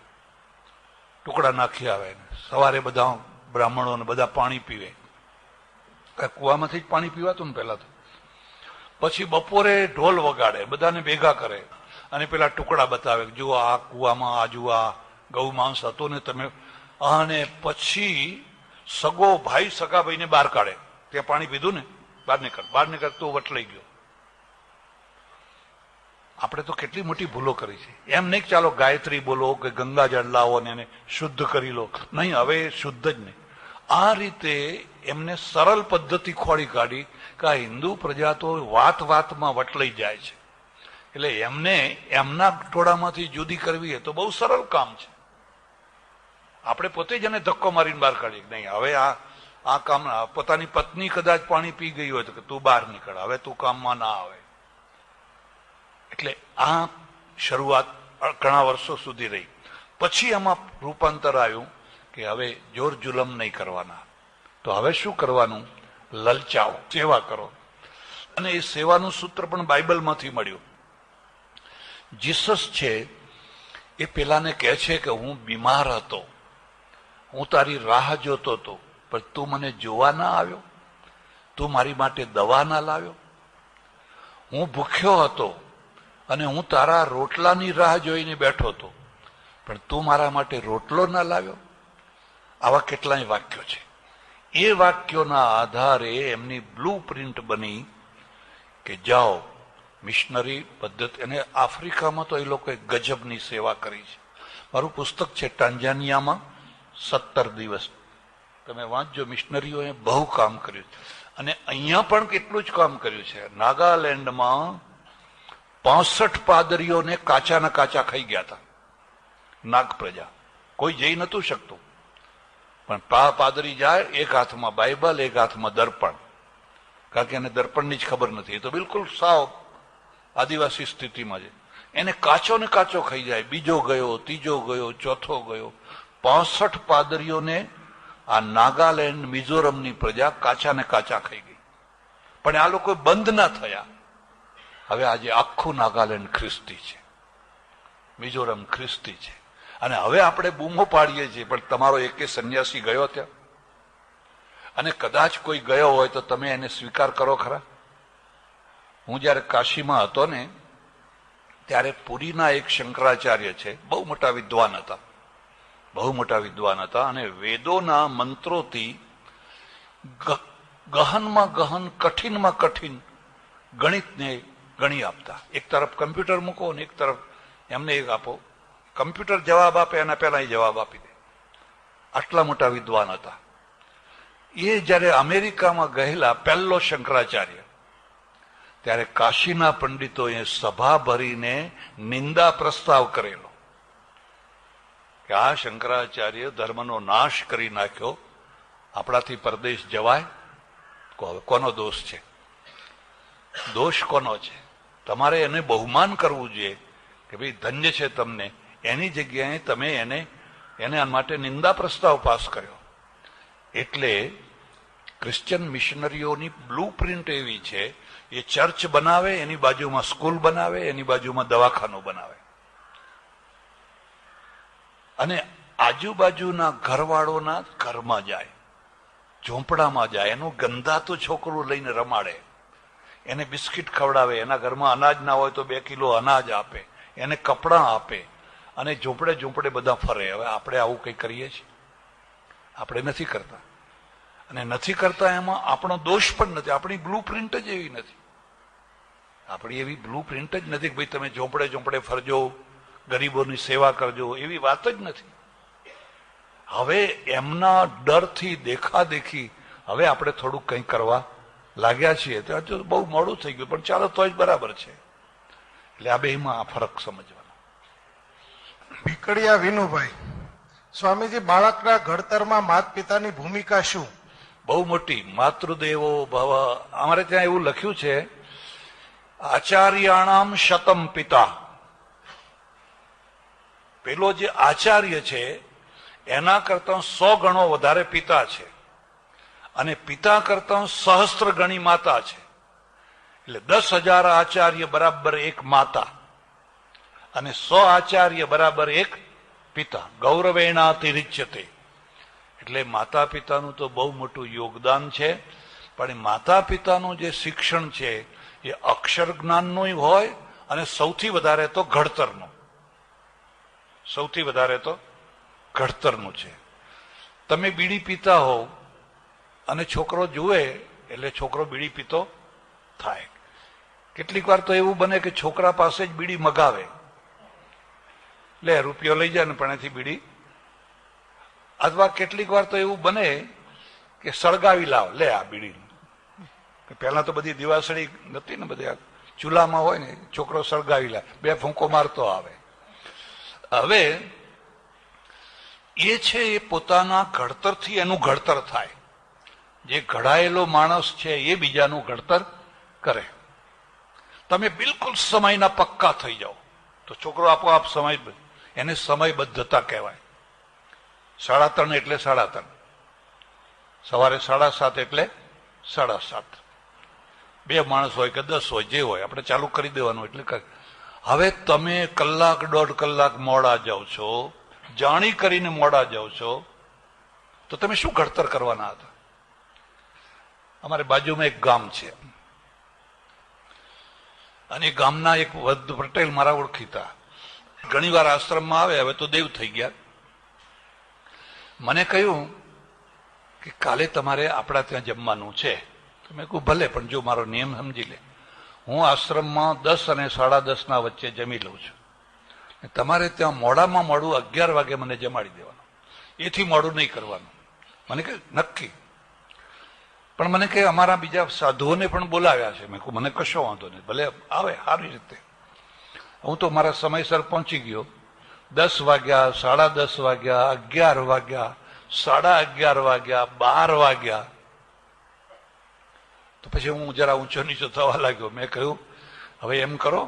ટુકડા નાખી આવે, સવારે બધા બ્રાહ્મણોને બધા પાણી પીવે. કુવામાંથી જ પાણી પીવાતું ને પહેલા તો. પછી બપોરે ઢોલ વગાડે, બધાને ભેગા કરે અને પેલા ટુકડા બતાવે, જુઓ આ કુવામાં આ જુઓ આ ગૌ માંસ હતું ને તમે અને પછી સગો ભાઈ સગા ભાઈને બહાર કાઢે. ત્યાં પાણી પીધું ને, બહાર નીકળ તું વટલાઈ ગયો. આપણે તો કેટલી મોટી ભૂલો કરી છે. એમ નહીં ચાલો ગાયત્રી બોલો કે ગંગાજળ લાવો ને એને શુદ્ધ કરી લો. નહીં, હવે શુદ્ધ જ નહીં. આ રીતે એમને સરળ પદ્ધતિ ખોળી કાઢી કે આ હિન્દુ પ્રજા તો વાતમાં વટલાઈ જાય છે. એટલે એમને એમના ટોળામાંથી જુદી કરવી એ તો બહુ સરળ કામ છે. આપણે પોતે જ એને ધક્કો મારીને બહાર કાઢીએ. નહીં, હવે આ કામ, પોતાની પત્ની કદાચ પાણી પી ગઈ હોય તો કે તું બહાર નીકળ, હવે તું કામમાં ના આવે. એટલે આ શરૂઆત ઘણા વર્ષો સુધી રહી. પછી આમાં રૂપાંતર આવ્યું કે હવે જોર જુલમ નહીં કરવાના. તો હવે શું કરવાનું? લલચાવો, સેવા કરો. અને એ સેવાનું સૂત્ર પણ બાઇબલમાંથી મળ્યું. જીસસ છે એ પેલાને કહે છે કે હું બીમાર હતો, હું તારી રાહ જોતો હતો, પણ તું મને જોવા ના આવ્યો, તું મારી માટે દવા ના લાવ્યો. હું ભૂખ્યો હતો અને હું તારા રોટલાની રાહ જોઈને બેઠો હતો, પણ તું મારા માટે રોટલો ના લાવ્યો. આવા કેટલાય વાક્યો છે. એ વાક્યોના આધારે એમની બ્લુ પ્રિન્ટ બની કે જાઓ મિશનરી પદ્ધતિ. અને આફ્રિકામાં તો એ લોકોએ ગજબની સેવા કરી છે. મારું પુસ્તક છે ટાંઝાનિયામાં 17 દિવસ, તમે વાંચજો. મિશનરીઓએ બહુ કામ કર્યું છે. અને અહીંયા પણ કેટલું જ કામ કર્યું છે. નાગાલેન્ડમાં 65 પાદરીઓને કાચાના કાચા ખાઈ ગયા હતા નાગ પ્રજા. કોઈ જઈ નતું શકતું, પણ પાદરી જાય, એક હાથમાં બાઇબલ, એક હાથમાં દર્પણ. કારણ કે એને દર્પણની જ ખબર નથી. એ તો બિલકુલ સાવ આદિવાસી સ્થિતિમાં છે. એને કાચો ને કાચો ખાઈ જાય. બીજો ગયો, ત્રીજો ગયો, ચોથો ગયો. 65 પાદરીઓને આ નાગાલેન્ડ, મિઝોરમની પ્રજા કાચા ને કાચા ખાઈ ગઈ. પણ આ લોકો બંધ ના થયા. હવે આજે આખું નાગાલેન્ડ ખ્રિસ્તી છે, મિઝોરમ ખ્રિસ્તી છે. અને હવે આપણે બૂમો પાડીએ છીએ, પણ તમારો એકે સંન્યાસી ગયો ત્યાં? અને કદાચ કોઈ ગયો હોય તો તમે એને સ્વીકાર કરો ખરા? હું જયારે કાશીમાં હતો ને, ત્યારે પુરીના એક શંકરાચાર્ય છે, બહુ મોટા વિદ્વાન હતા, બહુ મોટા વિદ્વાન હતા. અને વેદોના મંત્રોથી ગહનમાં ગહન, કઠિનમાં કઠિન ગણિતને ગણી આપતા. એક તરફ કમ્પ્યુટર મૂકો ને એક તરફ એમને એક આપો, કમ્પ્યુટર જવાબ આપે એના પહેલા એ જવાબ આપી દે. આટલા મોટા વિદ્વાન હતા. એ જયારે અમેરિકામાં ગયેલા પહેલો શંકરાચાર્ય, ત્યારે કાશીના પંડિતોએ સભા ભરીને નિંદા પ્રસ્તાવ કરેલો કે આ શંકરાચાર્ય ધર્મનો નાશ કરી નાખ્યો, આપણાથી પરદેશ જવાય? કોનો દોષ છે? દોષ કોનો છે? તમારે એને બહુમાન કરવું જોઈએ કે ભાઈ ધન્ય છે તમને. એની જગ્યાએ તમે એને માટે નિંદા પ્રસ્તાવ પાસ કર્યો. એટલે ક્રિશ્ચિયન મિશનરીઓની બ્લુ પ્રિન્ટ એવી છે, એ ચર્ચ બનાવે, એની બાજુમાં સ્કૂલ બનાવે, એની બાજુમાં દવાખાનું બનાવે, અને આજુબાજુના ઘરવાળોના ઘરમાં જાય, ઝૂંપડામાં જાય, એનું ગંધાતું છોકરું લઈને રમાડે, એને બિસ્કિટ ખવડાવે, એના ઘરમાં અનાજ ના હોય તો 2 કિલો અનાજ આપે, એને કપડાં આપે, અને ઝૂંપડે ઝૂંપડે બધા ફરે. હવે આપણે આવું કંઈ કરીએ છીએ? આપણે નથી કરતા. અને નથી કરતા એમાં આપણો દોષ પણ નથી. આપણી બ્લુ પ્રિન્ટ જ એવી નથી. આપણી એવી બ્લુ પ્રિન્ટ જ નથી કે ભાઈ તમે ઝૂંપડે ઝૂંપડે ફરજો, ગરીબોની સેવા કરજો, એવી વાત જ નથી. હવે એમના ડરથી દેખાદેખી હવે આપણે થોડુંક કંઈ કરવા લાગ્યા છીએ. તો બહુ મોડું થઈ ગયું, પણ ચાલો તો જ બરાબર છે. એટલે આ બેમાં આ ફરક સમજવાનો. ભીકડિયા વિનુભાઈ, સ્વામીજી, બાળકના ઘડતરમાં માતા પિતાની ભૂમિકા શું? બહુ મોટી. માતૃદેવો ભવ. અમારે ત્યાં એવું લખ્યું છે, આચાર્યાણામ શતમ પિતા. પેલો જે આચાર્ય છે એના કરતા 100 ગણો વધારે પિતા છે, અને પિતા કરતા સહસ્ત્ર ગણી માતા છે. એટલે 10,000 આચાર્ય બરાબર 1 માતા, અને 100 આચાર્ય બરાબર 1 પિતા. ગૌરવેણાતિરિચ્યતે. એટલે માતા પિતાનું તો બહુ મોટું યોગદાન છે. પણ માતા પિતાનું જે શિક્ષણ છે એ અક્ષર જ્ઞાનનું હોય, અને સૌથી વધારે તો ઘડતરનું. સૌથી વધારે તો ઘડતરનું છે. તમે બીડી પીતા હોવ અને છોકરો જુએ એટલે છોકરો બીડી પીતો થાય. કેટલીક વાર તો એવું બને કે છોકરા પાસે જ બીડી મગાવે, લે રૂપિયો લઈ જાય ને પણ એથી બીડી. અથવા કેટલીક વાર તો એવું બને કે સળગાવી લાવ, લે આ બીડી. પહેલા તો બધી દિવાસળી નથી ને, બધી ચૂલામાં હોય ને, છોકરો સળગાવી લાવે, 2 ફૂંકો મારતો આવે. હવે એ છે એ પોતાના ઘડતરથી એનું ઘડતર થાય. જે ઘડાયેલો માણસ છે એ બીજાનું ઘડતર કરે. તમે બિલકુલ સમયના પક્કા થઈ જાઓ તો છોકરો આપોઆપ સમય, એને સમયબદ્ધતા કહેવાય. 3:30 એટલે 3:30, સવારે 7:30 એટલે 7:30. 2 માણસ હોય કે 10 હોય, જે હોય આપણે ચાલુ કરી દેવાનું. એટલે હવે તમે 1-1.5 કલાક મોડા જાઓ છો, જાણી કરીને મોડા જાઓ છો, તો તમે શું ઘડતર કરવાના હતા? અમારે બાજુમાં એક ગામ છે અને ગામના એક વૃદ્ધ પટેલ મારા ઓળખીતા ઘણી વાર આશ્રમમાં આવે, હવે તો દેવ થઈ ગયા. મને કહ્યું કે કાલે તમારે આપણા ત્યાં જમવાનું છે. મેં કહ્યું ભલે, પણ જો મારો નિયમ સમજી લે, હું આશ્રમમાં 10 અને 10:30 વચ્ચે જમી લઉં છું. તમારે ત્યાં મોડામાં મોડું 11 વાગે મને જમાડી દેવાનું, એથી મોડું નહીં કરવાનું. મને કે નક્કી. પણ મને કે અમારા બીજા સાધુઓને પણ બોલાવ્યા છે. મેં કહું મને કશો વાંધો નહીં, ભલે આવે સારી રીતે. હું તો મારા સમયસર પહોંચી ગયો. 10 વાગ્યા, 10:30 વાગ્યા, 11 વાગ્યા, 11:30 વાગ્યા, 12 વાગ્યા. તો પછી હું જરા ઊંચો નીચો થવા લાગ્યો. મેં કહ્યું હવે એમ કરો,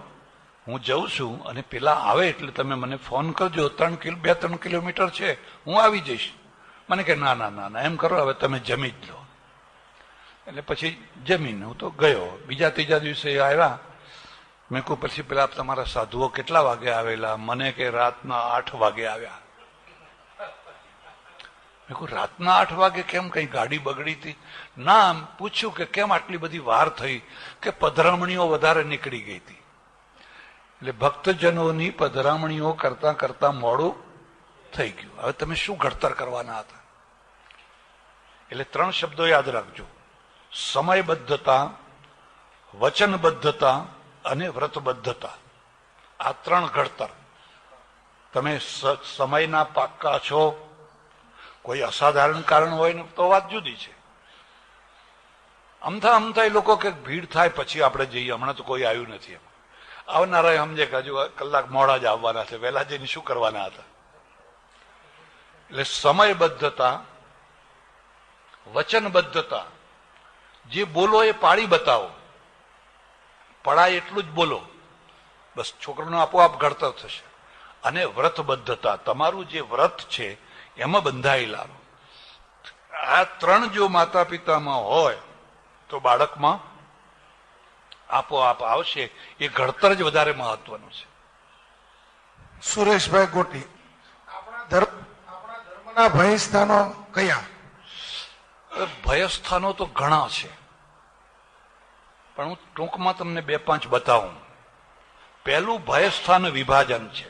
હું જઉં છું અને પેલા આવે એટલે તમે મને ફોન કરજો, 2-3 કિલોમીટર છે, હું આવી જઈશ. મને કે ના ના ના ના, એમ કરો હવે તમે જમી જ લો. એટલે પછી જમીને હું તો ગયો. બીજા ત્રીજા દિવસે આવ્યા. મેં કહું પછી પેલા તમારા સાધુઓ કેટલા વાગે આવેલા? મને કે રાતના 8 વાગે આવ્યા. મેં કહું રાતના 8 વાગે કેમ, કઈ ગાડી બગડી હતી? ના, પૂછ્યું કે કેમ આટલી બધી વાર થઈ? કે પધરામણીઓ વધારે નીકળી ગઈ હતી. એટલે ભક્તજનોની પધરામણીઓ કરતા કરતા મોડું થઈ ગયું. હવે તમે શું ઘડતર કરવાના હતા? એટલે 3 શબ્દો યાદ રાખજો: સમયબદ્ધતા, વચનબદ્ધતા અને વ્રતબદ્ધતા. આ 3 ઘડતર. તમે સમયના પાક્કા છો, કોઈ અસાધારણ કારણ હોય ને તો વાત જુદી છે. અમથા લોકો કે ભીડ થાય પછી આપણે જઈએ, હમણાં તો કોઈ આવ્યું નથી. આવનારા સમજે કે હજુ કલાક મોડા જ આવવાના છે, વહેલા જઈને શું કરવાના હતા. એટલે સમયબદ્ધતા, વચનબદ્ધતા. જે બોલો એ પાડી બતાવો, પડાય એટલું જ બોલો, બસ છોકરાનું આપોઆપ ઘડતર થશે. અને વ્રતબદ્ધતા, તમારું જે વ્રત છે એમાં બંધાયેલા. આ 3 જો માતા પિતામાં હોય તો બાળકમાં આપોઆપ આવશે. એ ઘડતર જ વધારે મહત્વનું છે. સુરેશભાઈ ગોટી, આપણા ધર્મના ભયસ્થાનો કયા? ભયસ્થાનો તો ઘણા છે, પણ હું ટૂંકમાં તમને 2-5 બતાવું. પહેલું ભયસ્થાન વિભાજન છે.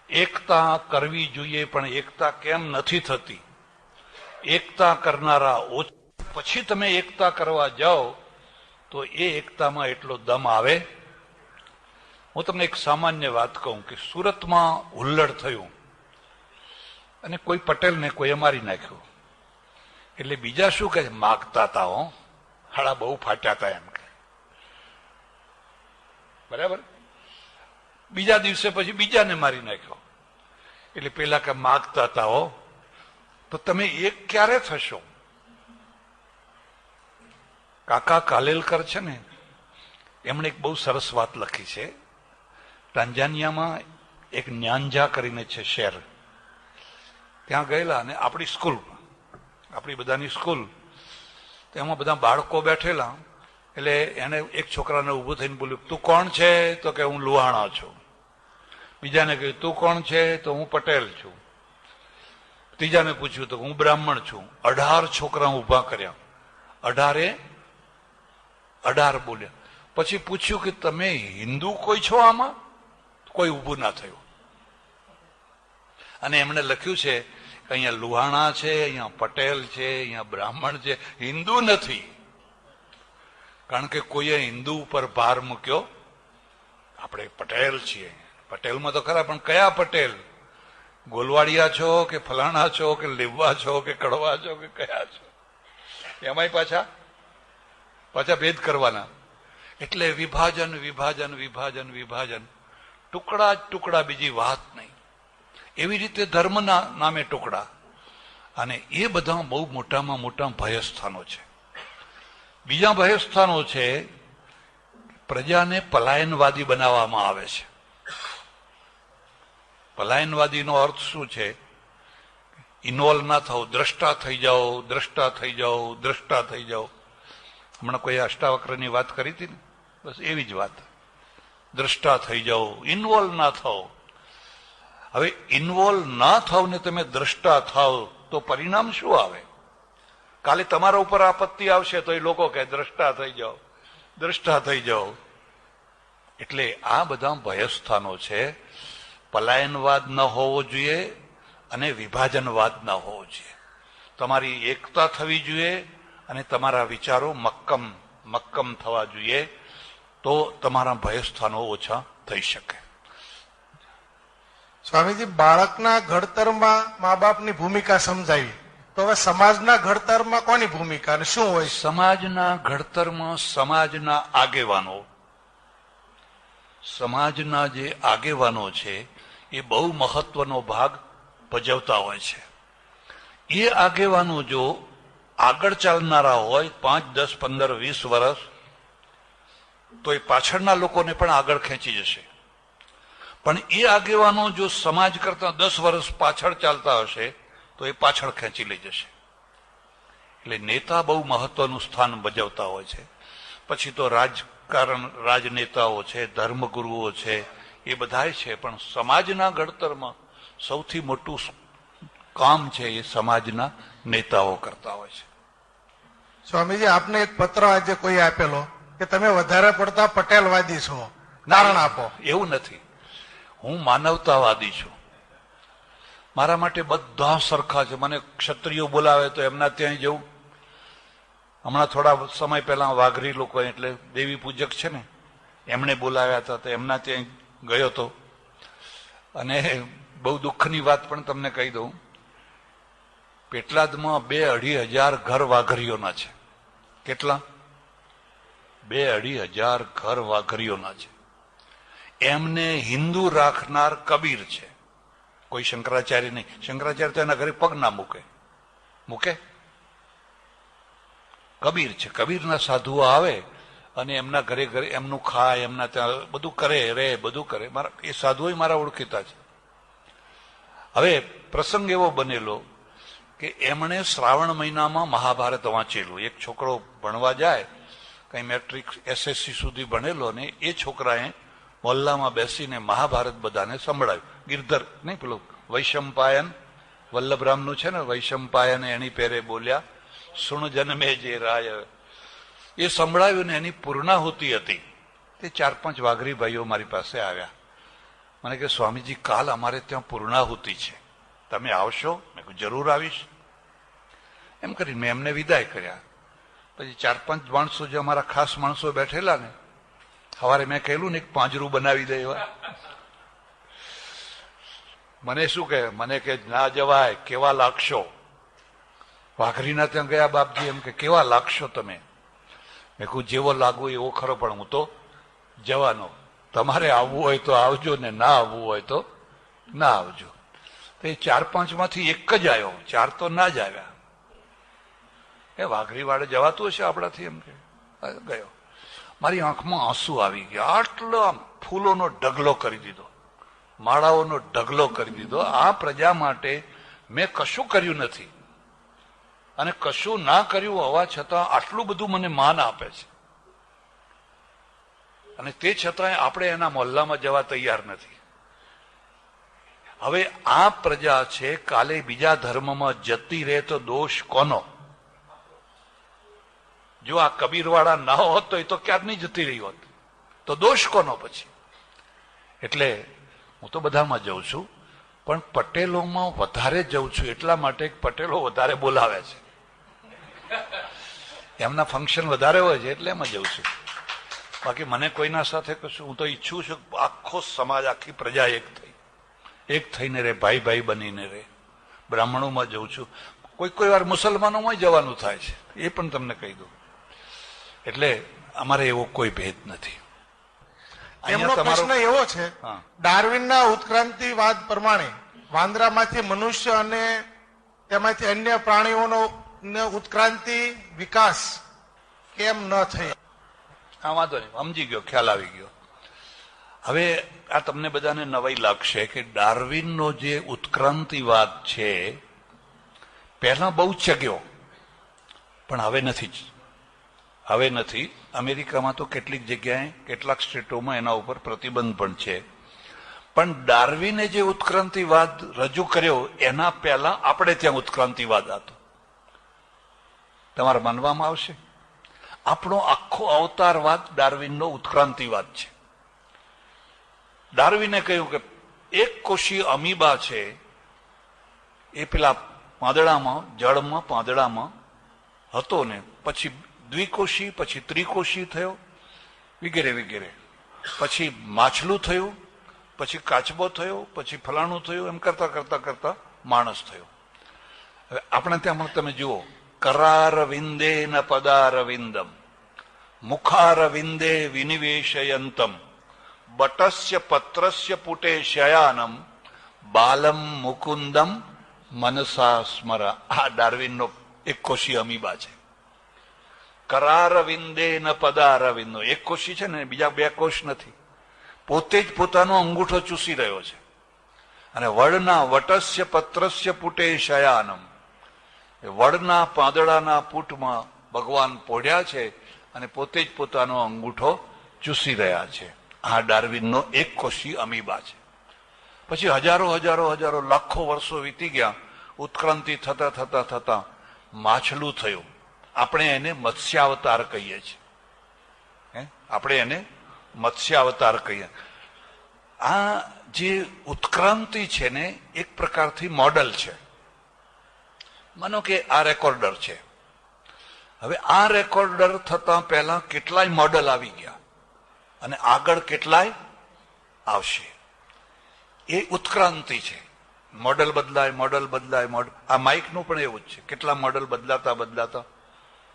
એકતા કરવી જોઈએ, પણ એકતા કેમ નથી થતી? એકતા કરનારા ઓછા. પછી તમે એકતા કરવા જાઓ તો એ એકતામાં એટલો દમ આવે. હું તમને એક સામાન્ય વાત કહું કે સુરતમાં હુલ્લડ થયું અને કોઈ પટેલને કોઈએ મારી નાખ્યો. એટલે બીજા શું કહે, માગતા હતા, હો હાડા બહુ ફાટ્યા હતા એમ કે. બરાબર. બીજા દિવસે પછી બીજાને મારી નાખ્યો. એટલે પેલા કે માગતા હતા, હો. તો તમે એક ક્યારે થશો? કાકા કાલેલકર છે ને, એમણે એક બહુ સરસ વાત લખી છે. ટાંઝાનિયામાં એક ન્યાંજા કરીને છે શહેર, ત્યાં ગયેલા અને આપણી સ્કૂલ, આપણી બધાની સ્કૂલ, તેમાં બધા બાળકો બેઠેલા. એટલે એને એક છોકરાને ઊભું થઈને બોલ્યું, તું કોણ છે? તો કે હું લુહાણા છું. બીજાને કહ્યું, તું કોણ છે? તો હું પટેલ છું. ત્રીજાને પૂછ્યું તો હું બ્રાહ્મણ છું. 18 છોકરા ઊભા કર્યા. 18 બોલ્યા. પછી પૂછ્યું કે તમે હિન્દુ કોઈ છો આમાં? કોઈ ઊભું ના થયું. અને એમણે લખ્યું છે અહીંયા લુહાણા છે, અહીંયા પટેલ છે, અહીંયા બ્રાહ્મણ છે, હિન્દુ નથી. કારણ કે કોઈએ હિન્દુ ઉપર ભાર મૂક્યો. આપણે પટેલ છીએ, પટેલમાં તો ખરા, પણ કયા પટેલ? ગોલવાડિયા છો કે ફલાણા છો કે લીંબા છો કે કડવા છો કે કયા છો? એમાંય પાછા ભેદ કરવાના. એટલે વિભાજન વિભાજન વિભાજન વિભાજન, ટુકડા જ ટુકડા, બીજી વાત નહીં. એવી રીતે ધર્મના નામે ટુકડા. અને એ બધા બહુ મોટામાં મોટા ભયસ્થાનો છે. બીજા ભયસ્થાનો છે, પ્રજાને પલાયનવાદી બનાવવામાં આવે છે. પલાયનવાદીનો અર્થ શું છે? ઇન્વોલ્વ ના થવું, દ્રષ્ટા થઈ જાઓ, દ્રષ્ટા થઈ જાઓ, દ્રષ્ટા થઈ જાઓ. હમણાં કોઈ અષ્ટાવક્રની વાત કરી હતી ને, બસ એવી જ વાત. દ્રષ્ટા થઈ જાઓ, ઇન્વોલ્વ ના થાઓ. હવે ઇન્વોલ્વ ના થાવ ને તમે દ્રષ્ટા થાવ તો પરિણામ શું આવે? કાલે તમારા ઉપર આપત્તિ આવશે તો એ લોકો કહે દ્રષ્ટા થઈ જાઓ, દ્રષ્ટા થઈ જાઓ. એટલે આ બધા ભયસ્થાનો છે. પલાયનવાદ ન હોવો જોઈએ અને વિભાજનવાદ ન હોવો જોઈએ. તમારી એકતા થવી જોઈએ અને તમારા વિચારો મક્કમ થવા જોઈએ, તો તમારા ભયસ્થાનો ઓછા થઈ શકે. સ્વામીજી, બાળકના ઘડતરમાં મા બાપની ભૂમિકા સમજાવી, તો હવે સમાજના ઘડતરમાં કોની ભૂમિકા અને શું હોય? સમાજના ઘડતરમાં સમાજના આગેવાનો, સમાજના જે આગેવાનો છે એ બહુ મહત્વનો ભાગ ભજવતા હોય છે. એ આગેવાનો જો આગળ ચાલનારા હોય 5, 10, 15, 20 વર્ષ, તો એ પાછળના લોકોને પણ આગળ ખેંચી જશે. પણ એ આગેવાનો જો સમાજ કરતા 10 વર્ષ પાછળ ચાલતા હશે તો એ પાછળ ખેંચી લઈ જશે. એટલે નેતા બહુ મહત્વનું સ્થાન ભજવતા હોય છે. પછી તો રાજનેતાઓ છે, ધર્મગુરુઓ છે, એ બધાય છે. પણ સમાજના ઘડતરમાં સૌથી મોટું કામ છે એ સમાજના નેતાઓ કરતા હોય છે. સ્વામીજી, આપને એક પત્ર આજે કોઈ આપેલો કે તમે વધારે પડતા પટેલવાદી છો, કારણ આપો. એવું નથી, હું માનવતાવાદી છું. મારા માટે બધા સરખા છે. મને ક્ષત્રિયો બોલાવે તો એમના ત્યાં જવું. હમણાં થોડા સમય પહેલા વાઘરી લોકો, એટલે દેવી પૂજક છે ને, એમણે બોલાવ્યા હતા તો એમના ત્યાં ગયો હતો. અને બહુ દુઃખની વાત પણ તમને કહી દઉં, પેટલાદમાં 2-2,500 ઘર વાઘરીઓના છે. કેટલા? 2-2,500 ઘર વાઘરીઓના છે. એમને હિન્દુ રાખનાર કબીર છે, કોઈ શંકરાચાર્ય નહીં. શંકરાચાર્ય તો એના ઘરે પગ ના મૂકે. કબીર છે. કબીરના સાધુઓ આવે અને એમના ઘરે એમનું ખાય, એમના ત્યાં બધું કરે, રે બધું કરે. એ સાધુઓ મારા ઓળખીતા છે. હવે પ્રસંગ એવો બનેલો કે એમણે શ્રાવણ મહિનામાં મહાભારત વાંચેલું. એક છોકરો ભણવા જાય, કઈ મેટ્રિક SSC સુધી ભણેલો, ને એ છોકરાએ મોહલ્લામાં બેસીને મહાભારત બધાને સંભળાવ્યું. ગિરધર નહીં, પેલું વૈશંપાયન વલ્લભરામનું છે ને, વૈશંપાયન એની પેરે બોલ્યા સુણ જન્મે જે રાય. એ સંભળાવ્યું ને એની પૂર્ણાહુતિ હતી. તે 4-5 વાઘરી ભાઈઓ મારી પાસે આવ્યા. મને કે સ્વામીજી, કાલ અમારે ત્યાં પૂર્ણાહુતિ છે, તમે આવશો? મેં કહ્યું જરૂર આવીશ. એમ કરીને મેં એમને વિદાય કર્યા. પછી 4-5 માણસો જે અમારા ખાસ માણસો બેઠેલા ને, સવારે મેં કહેલું ને એક પાંજરું બનાવી દે એવા. મને શું કહે? મને કે ના જવાય, કેવા લાગશો? વાઘરીના ત્યાં ગયા બાપજી, એમ કે કેવા લાગશો તમે? મેં કહું જેવો લાગુ એવો ખરો, પણ હું તો જવાનો. તમારે આવવું હોય તો આવજો, ને ના આવવું હોય તો ના આવજો. તો એ 4-5 માંથી એક જ આવ્યો, 4 તો ના જ આવ્યા. એ વાઘરી વાળે જવાતું હશે આપણાથી? એમ કે ગયો. મારી આંખમાં આંસુ આવી ગયા. આટલો ફૂલોનો ઢગલો કરી દીધો, માળાઓનો ઢગલો કરી દીધો. આ પ્રજા માટે મેં કશું કર્યું નથી, અને કશું ના કર્યું હોવા છતાં આટલું બધું મને માન આપે છે, અને તે છતાંય આપણે એના મોહલ્લામાં જવા તૈયાર નથી. હવે આ પ્રજા છે, કાલે બીજા ધર્મમાં જતી રહે તો દોષ કોનો? જો આ કબીરવાળા ના હોત તો એ તો ક્યારની જતી રહી હોત, તો દોષ કોનો પછી? એટલે હું તો બધામાં જઉં છું, પણ પટેલોમાં વધારે જઉં છું એટલા માટે પટેલો વધારે બોલાવે છે, એમના ફંક્શન વધારે હોય છે એટલે એમાં જઉં છું. બાકી મને કોઈના સાથે કશું, હું તો ઈચ્છું છું આખો સમાજ, આખી પ્રજા એક થઈને રહે, ભાઈ ભાઈ બનીને રહે. બ્રાહ્મણોમાં જઉં છું, કોઈ વાર મુસલમાનોમાં જવાનું થાય છે, એ પણ તમને કહી દઉં. એટલે અમારે એવો કોઈ ભેદ નથી. એમનો પ્રશ્ન એવો છે, ડાર્વિનના ઉત્ક્રાંતિવાદ પ્રમાણે વાંદરામાંથી મનુષ્ય અને તેમાંથી અન્ય પ્રાણીઓનો ઉત્ક્રાંતિ વિકાસ કેમ ન થઈ? હા, વાંધો નહીં, સમજી ગયો, ખ્યાલ આવી ગયો. હવે આ તમને બધાને નવાઈ લાગશે કે ડાર્વિનનો જે ઉત્ક્રાંતિવાદ છે પહેલા બહુ ચગ્યો, પણ હવે નથી. અમેરિકામાં તો કેટલીક જગ્યાએ, કેટલાક સ્ટેટોમાં એના ઉપર પ્રતિબંધ પણ છે. પણ ડાર્વિને જે ઉત્ક્રાંતિવાદ રજૂ કર્યો એના પહેલા આપણે ત્યાં ઉત્ક્રાંતિવાદ હતો. તમારે માનવામાં આવશે, આપણો આખો અવતારવાદ ડાર્વિનનો ઉત્ક્રાંતિવાદ છે. ડાર્વિને કહ્યું કે એક કોષી અમીબા છે એ પેલા પાંદડામાં, જળમાં પાંદડામાં હતો ને, પછી દ્વિકોષી, પછી ત્રિકોષી થયો, વગેરે વગેરે. પછી માછલું થયું, પછી કાચબો થયો, પછી ફલાણું થયું, એમ કરતા કરતા કરતા માણસ થયો. હવે આપણે ત્યાં તમે જુઓ, કરારવિંદે ન પદારવિંદમ મુખારવિંદે વિનિવેશયંતમ બટસ્ય પત્રસ્ય પુટે શયાનમ બાલમ મુકુંદમ મનસા સ્મર. આ ડાર્વિનનો એક કોષી અમીબા છે. કરારવિંદે ન પદારવિંદો, એક કોષી છે ને, બીજા બે કોષ નથી. પોતે જ પોતાનો અંગૂઠો ચૂસી રહ્યો છે. અને વડના વટસ્ય પત્રસ્ય પુટે શયાનમ, વડના પાંદડાના પૂટમાં ભગવાન પોઢ્યા છે અને પોતે જ પોતાનો અંગૂઠો ચૂસી રહ્યા છે. આ ડાર્વિનનો એક કોષી અમીબા છે. પછી હજારો લાખો વર્ષો વીતી ગયા, ઉત્ક્રાંતિ થતા થતા થતા માછલું થયું. આપણે એને મત્સ્યાવતાર કહીએ છીએ. આપણે એને મત્સ્યાવતાર કહીએ. આ જે ઉત્ક્રાંતિ છે ને, એક પ્રકારથી મોડલ છે. માનો કે આ રેકોર્ડર છે. હવે આ રેકોર્ડર થતા પહેલા કેટલાય મોડલ આવી ગયા અને આગળ કેટલાય આવશે. એ ઉત્ક્રાંતિ છે. મોડલ બદલાય, મોડલ બદલાય, મોડલ. આ માઇકનું પણ એવું જ છે, કેટલા મોડલ બદલાતા બદલાતા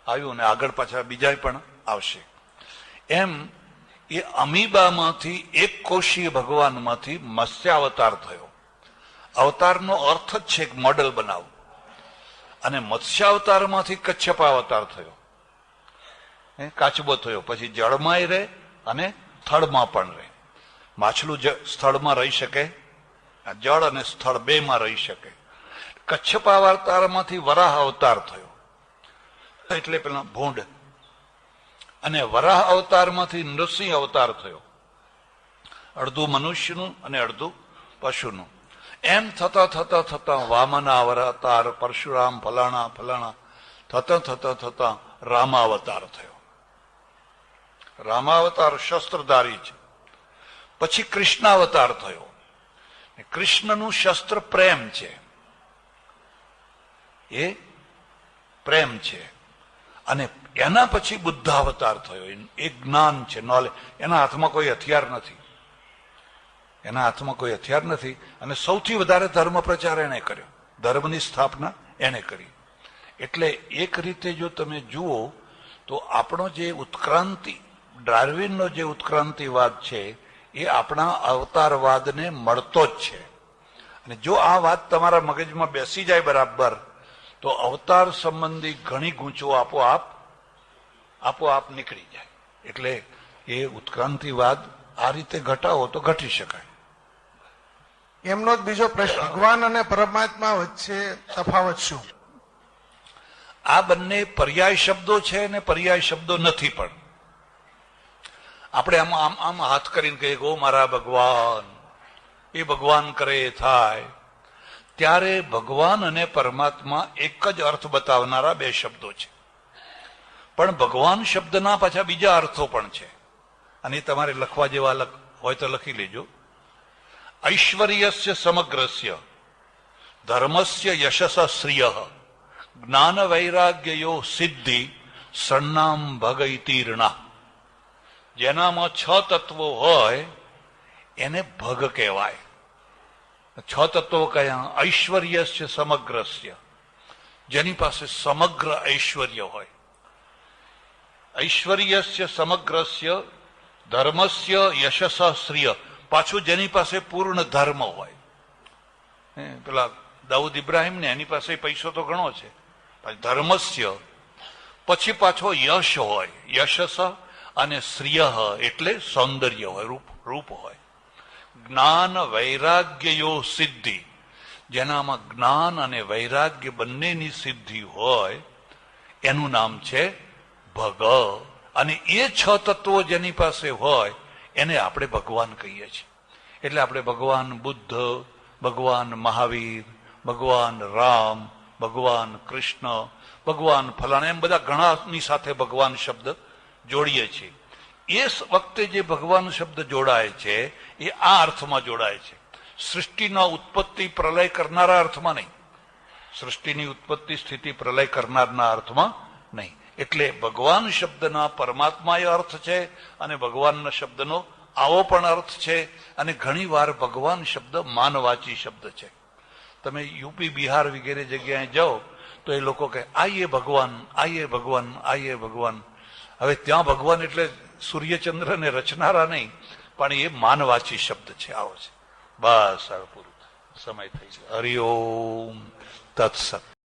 આવ્યું ને આગળ પાછા બીજા પણ આવશે. એમ એ અમીબામાંથી, એક કોષીય ભગવાનમાંથી મત્સ્યાવતાર થયો. અવતારનો અર્થ જ છે મોડલ બનાવવું. અને મત્સ્યાવતારમાંથી કચ્છપાવતાર થયો, કાચબો થયો. પછી જળમાંય રહે અને સ્થળમાં પણ રહે. માછલું સ્થળમાં રહી શકે, જળ અને સ્થળ બેમાં રહી શકે. કચ્છપાવતારમાંથી વરાહ અવતાર થયો, એટલે પેલા ભૂંડ. અને વરાહ અવતારમાંથી નૃસિંહ અવતાર થયો, અડધું મનુષ્યનું અને અડધું પશુનું. એમ થતા થતા થતા વામન અવતાર, પરશુરામ, ફલાણા ફલાણા થતા થતા થતા રામાવતાર થયો. રામાવતાર શસ્ત્રધારી છે. પછી કૃષ્ણાવતાર થયો. કૃષ્ણનું શસ્ત્ર પ્રેમ છે, એ પ્રેમ છે. અને એના પછી બુદ્ધાવતાર થયો. એ જ્ઞાન છે, નોલેજ. એના હાથમાં કોઈ હથિયાર નથી, એના હાથમાં કોઈ હથિયાર નથી. અને સૌથી વધારે ધર્મ પ્રચાર એને કર્યો, ધર્મની સ્થાપના એને કરી. એટલે એક રીતે જો તમે જુઓ તો આપણો જે ઉત્ક્રાંતિ, ડાર્વિનનો જે ઉત્ક્રાંતિવાદ છે, એ આપણા અવતારવાદને મળતો જ છે. અને જો આ વાત તમારા મગજમાં બેસી જાય બરાબર, તો અવતાર સંબંધી ઘણી ગૂંચો આપોઆપ નીકળી જાય. એટલે એ ઉત્ક્રાંતિવાદ આ રીતે ઘટાવો તો ઘટી શકાય. એમનો જ બીજો પ્રશ્ન, ભગવાન અને પરમાત્મા વચ્ચે તફાવત શું? આ બંને પર્યાય શબ્દો છે અને પર્યાય શબ્દો નથી. પણ આપણે આમ હાથ કરીને કહીએ ગો મારા ભગવાન, એ ભગવાન કરે એ થાય. ત્યારે ભગવાન અને પરમાત્મા એક જ અર્થ બતાવનારા બે શબ્દો છે. પણ ભગવાન શબ્દના પાછા બીજા અર્થો પણ છે, અને તમારે લખવા જેવા હોય તો લખી લેજો. ઐશ્વર્યસ્ય સમગ્રસ્ય ધર્મસ્ય યશસ શ્રિય જ્ઞાન વૈરાગ્યો સિદ્ધિ સન્નામ ભગૈતીર્ણા. જેનામાં 6 તત્વો હોય એને ભગ કહેવાય. 6 તત્વો કયા? ઐશ્વર્યસ્ય સમગ્રસ્ય, જેની પાસે સમગ્ર ઐશ્વર્ય હોય. ઐશ્વર્યસ્ય સમગ્રસ્ય ધર્મસ્ય યશસ શ્રિય, પાછું જેની પાસે પૂર્ણ ધર્મ હોય. પેલા દાઉદ ઇબ્રાહિમ ને એની પાસે પૈસો તો ઘણો છે, ધર્મસ્ય પછી પાછો યશ હોય, યશસ અને શ્રિય એટલે સૌંદર્ય હોય, રૂપ હોય. જ્ઞાન વૈરાગ્યો સિદ્ધિ, જેનામાં જ્ઞાન અને વૈરાગ્ય બંનેની સિદ્ધિ હોય એનું નામ છે ભગ. અને એ 6 તત્વો જેની પાસે હોય એને આપણે ભગવાન કહીએ છીએ. એટલે આપણે ભગવાન બુદ્ધ, ભગવાન મહાવીર, ભગવાન રામ, ભગવાન કૃષ્ણ, ભગવાન ફલાણા, એમ બધા ઘણાની સાથે ભગવાન શબ્દ જોડીએ છીએ. એ વખતે જે ભગવાન શબ્દ જોડાય છે એ આ અર્થમાં જોડાય છે, સૃષ્ટિના ઉત્પત્તિ પ્રલય કરનારા અર્થમાં નહીં, સૃષ્ટિની ઉત્પત્તિ સ્થિતિ પ્રલય કરનારના અર્થમાં નહીં. એટલે ભગવાન શબ્દના પરમાત્મા એ અર્થ છે અને ભગવાનના શબ્દનો આવો પણ અર્થ છે. અને ઘણી વાર ભગવાન શબ્દ માનવાચી શબ્દ છે. તમે યુપી, બિહાર વગેરે જગ્યાએ જાઓ તો એ લોકો કહે આઈએ ભગવાન, આઈએ ભગવાન, આઈએ ભગવાન. હવે ત્યાં ભગવાન એટલે સૂર્યચંદ્રને રચનારા નહીં, પણ એ માનવાચી શબ્દ છે. આવો છે. બસ હવે પૂરું, સમય થઈ ગયો. હરિ ઓમ તત્સત.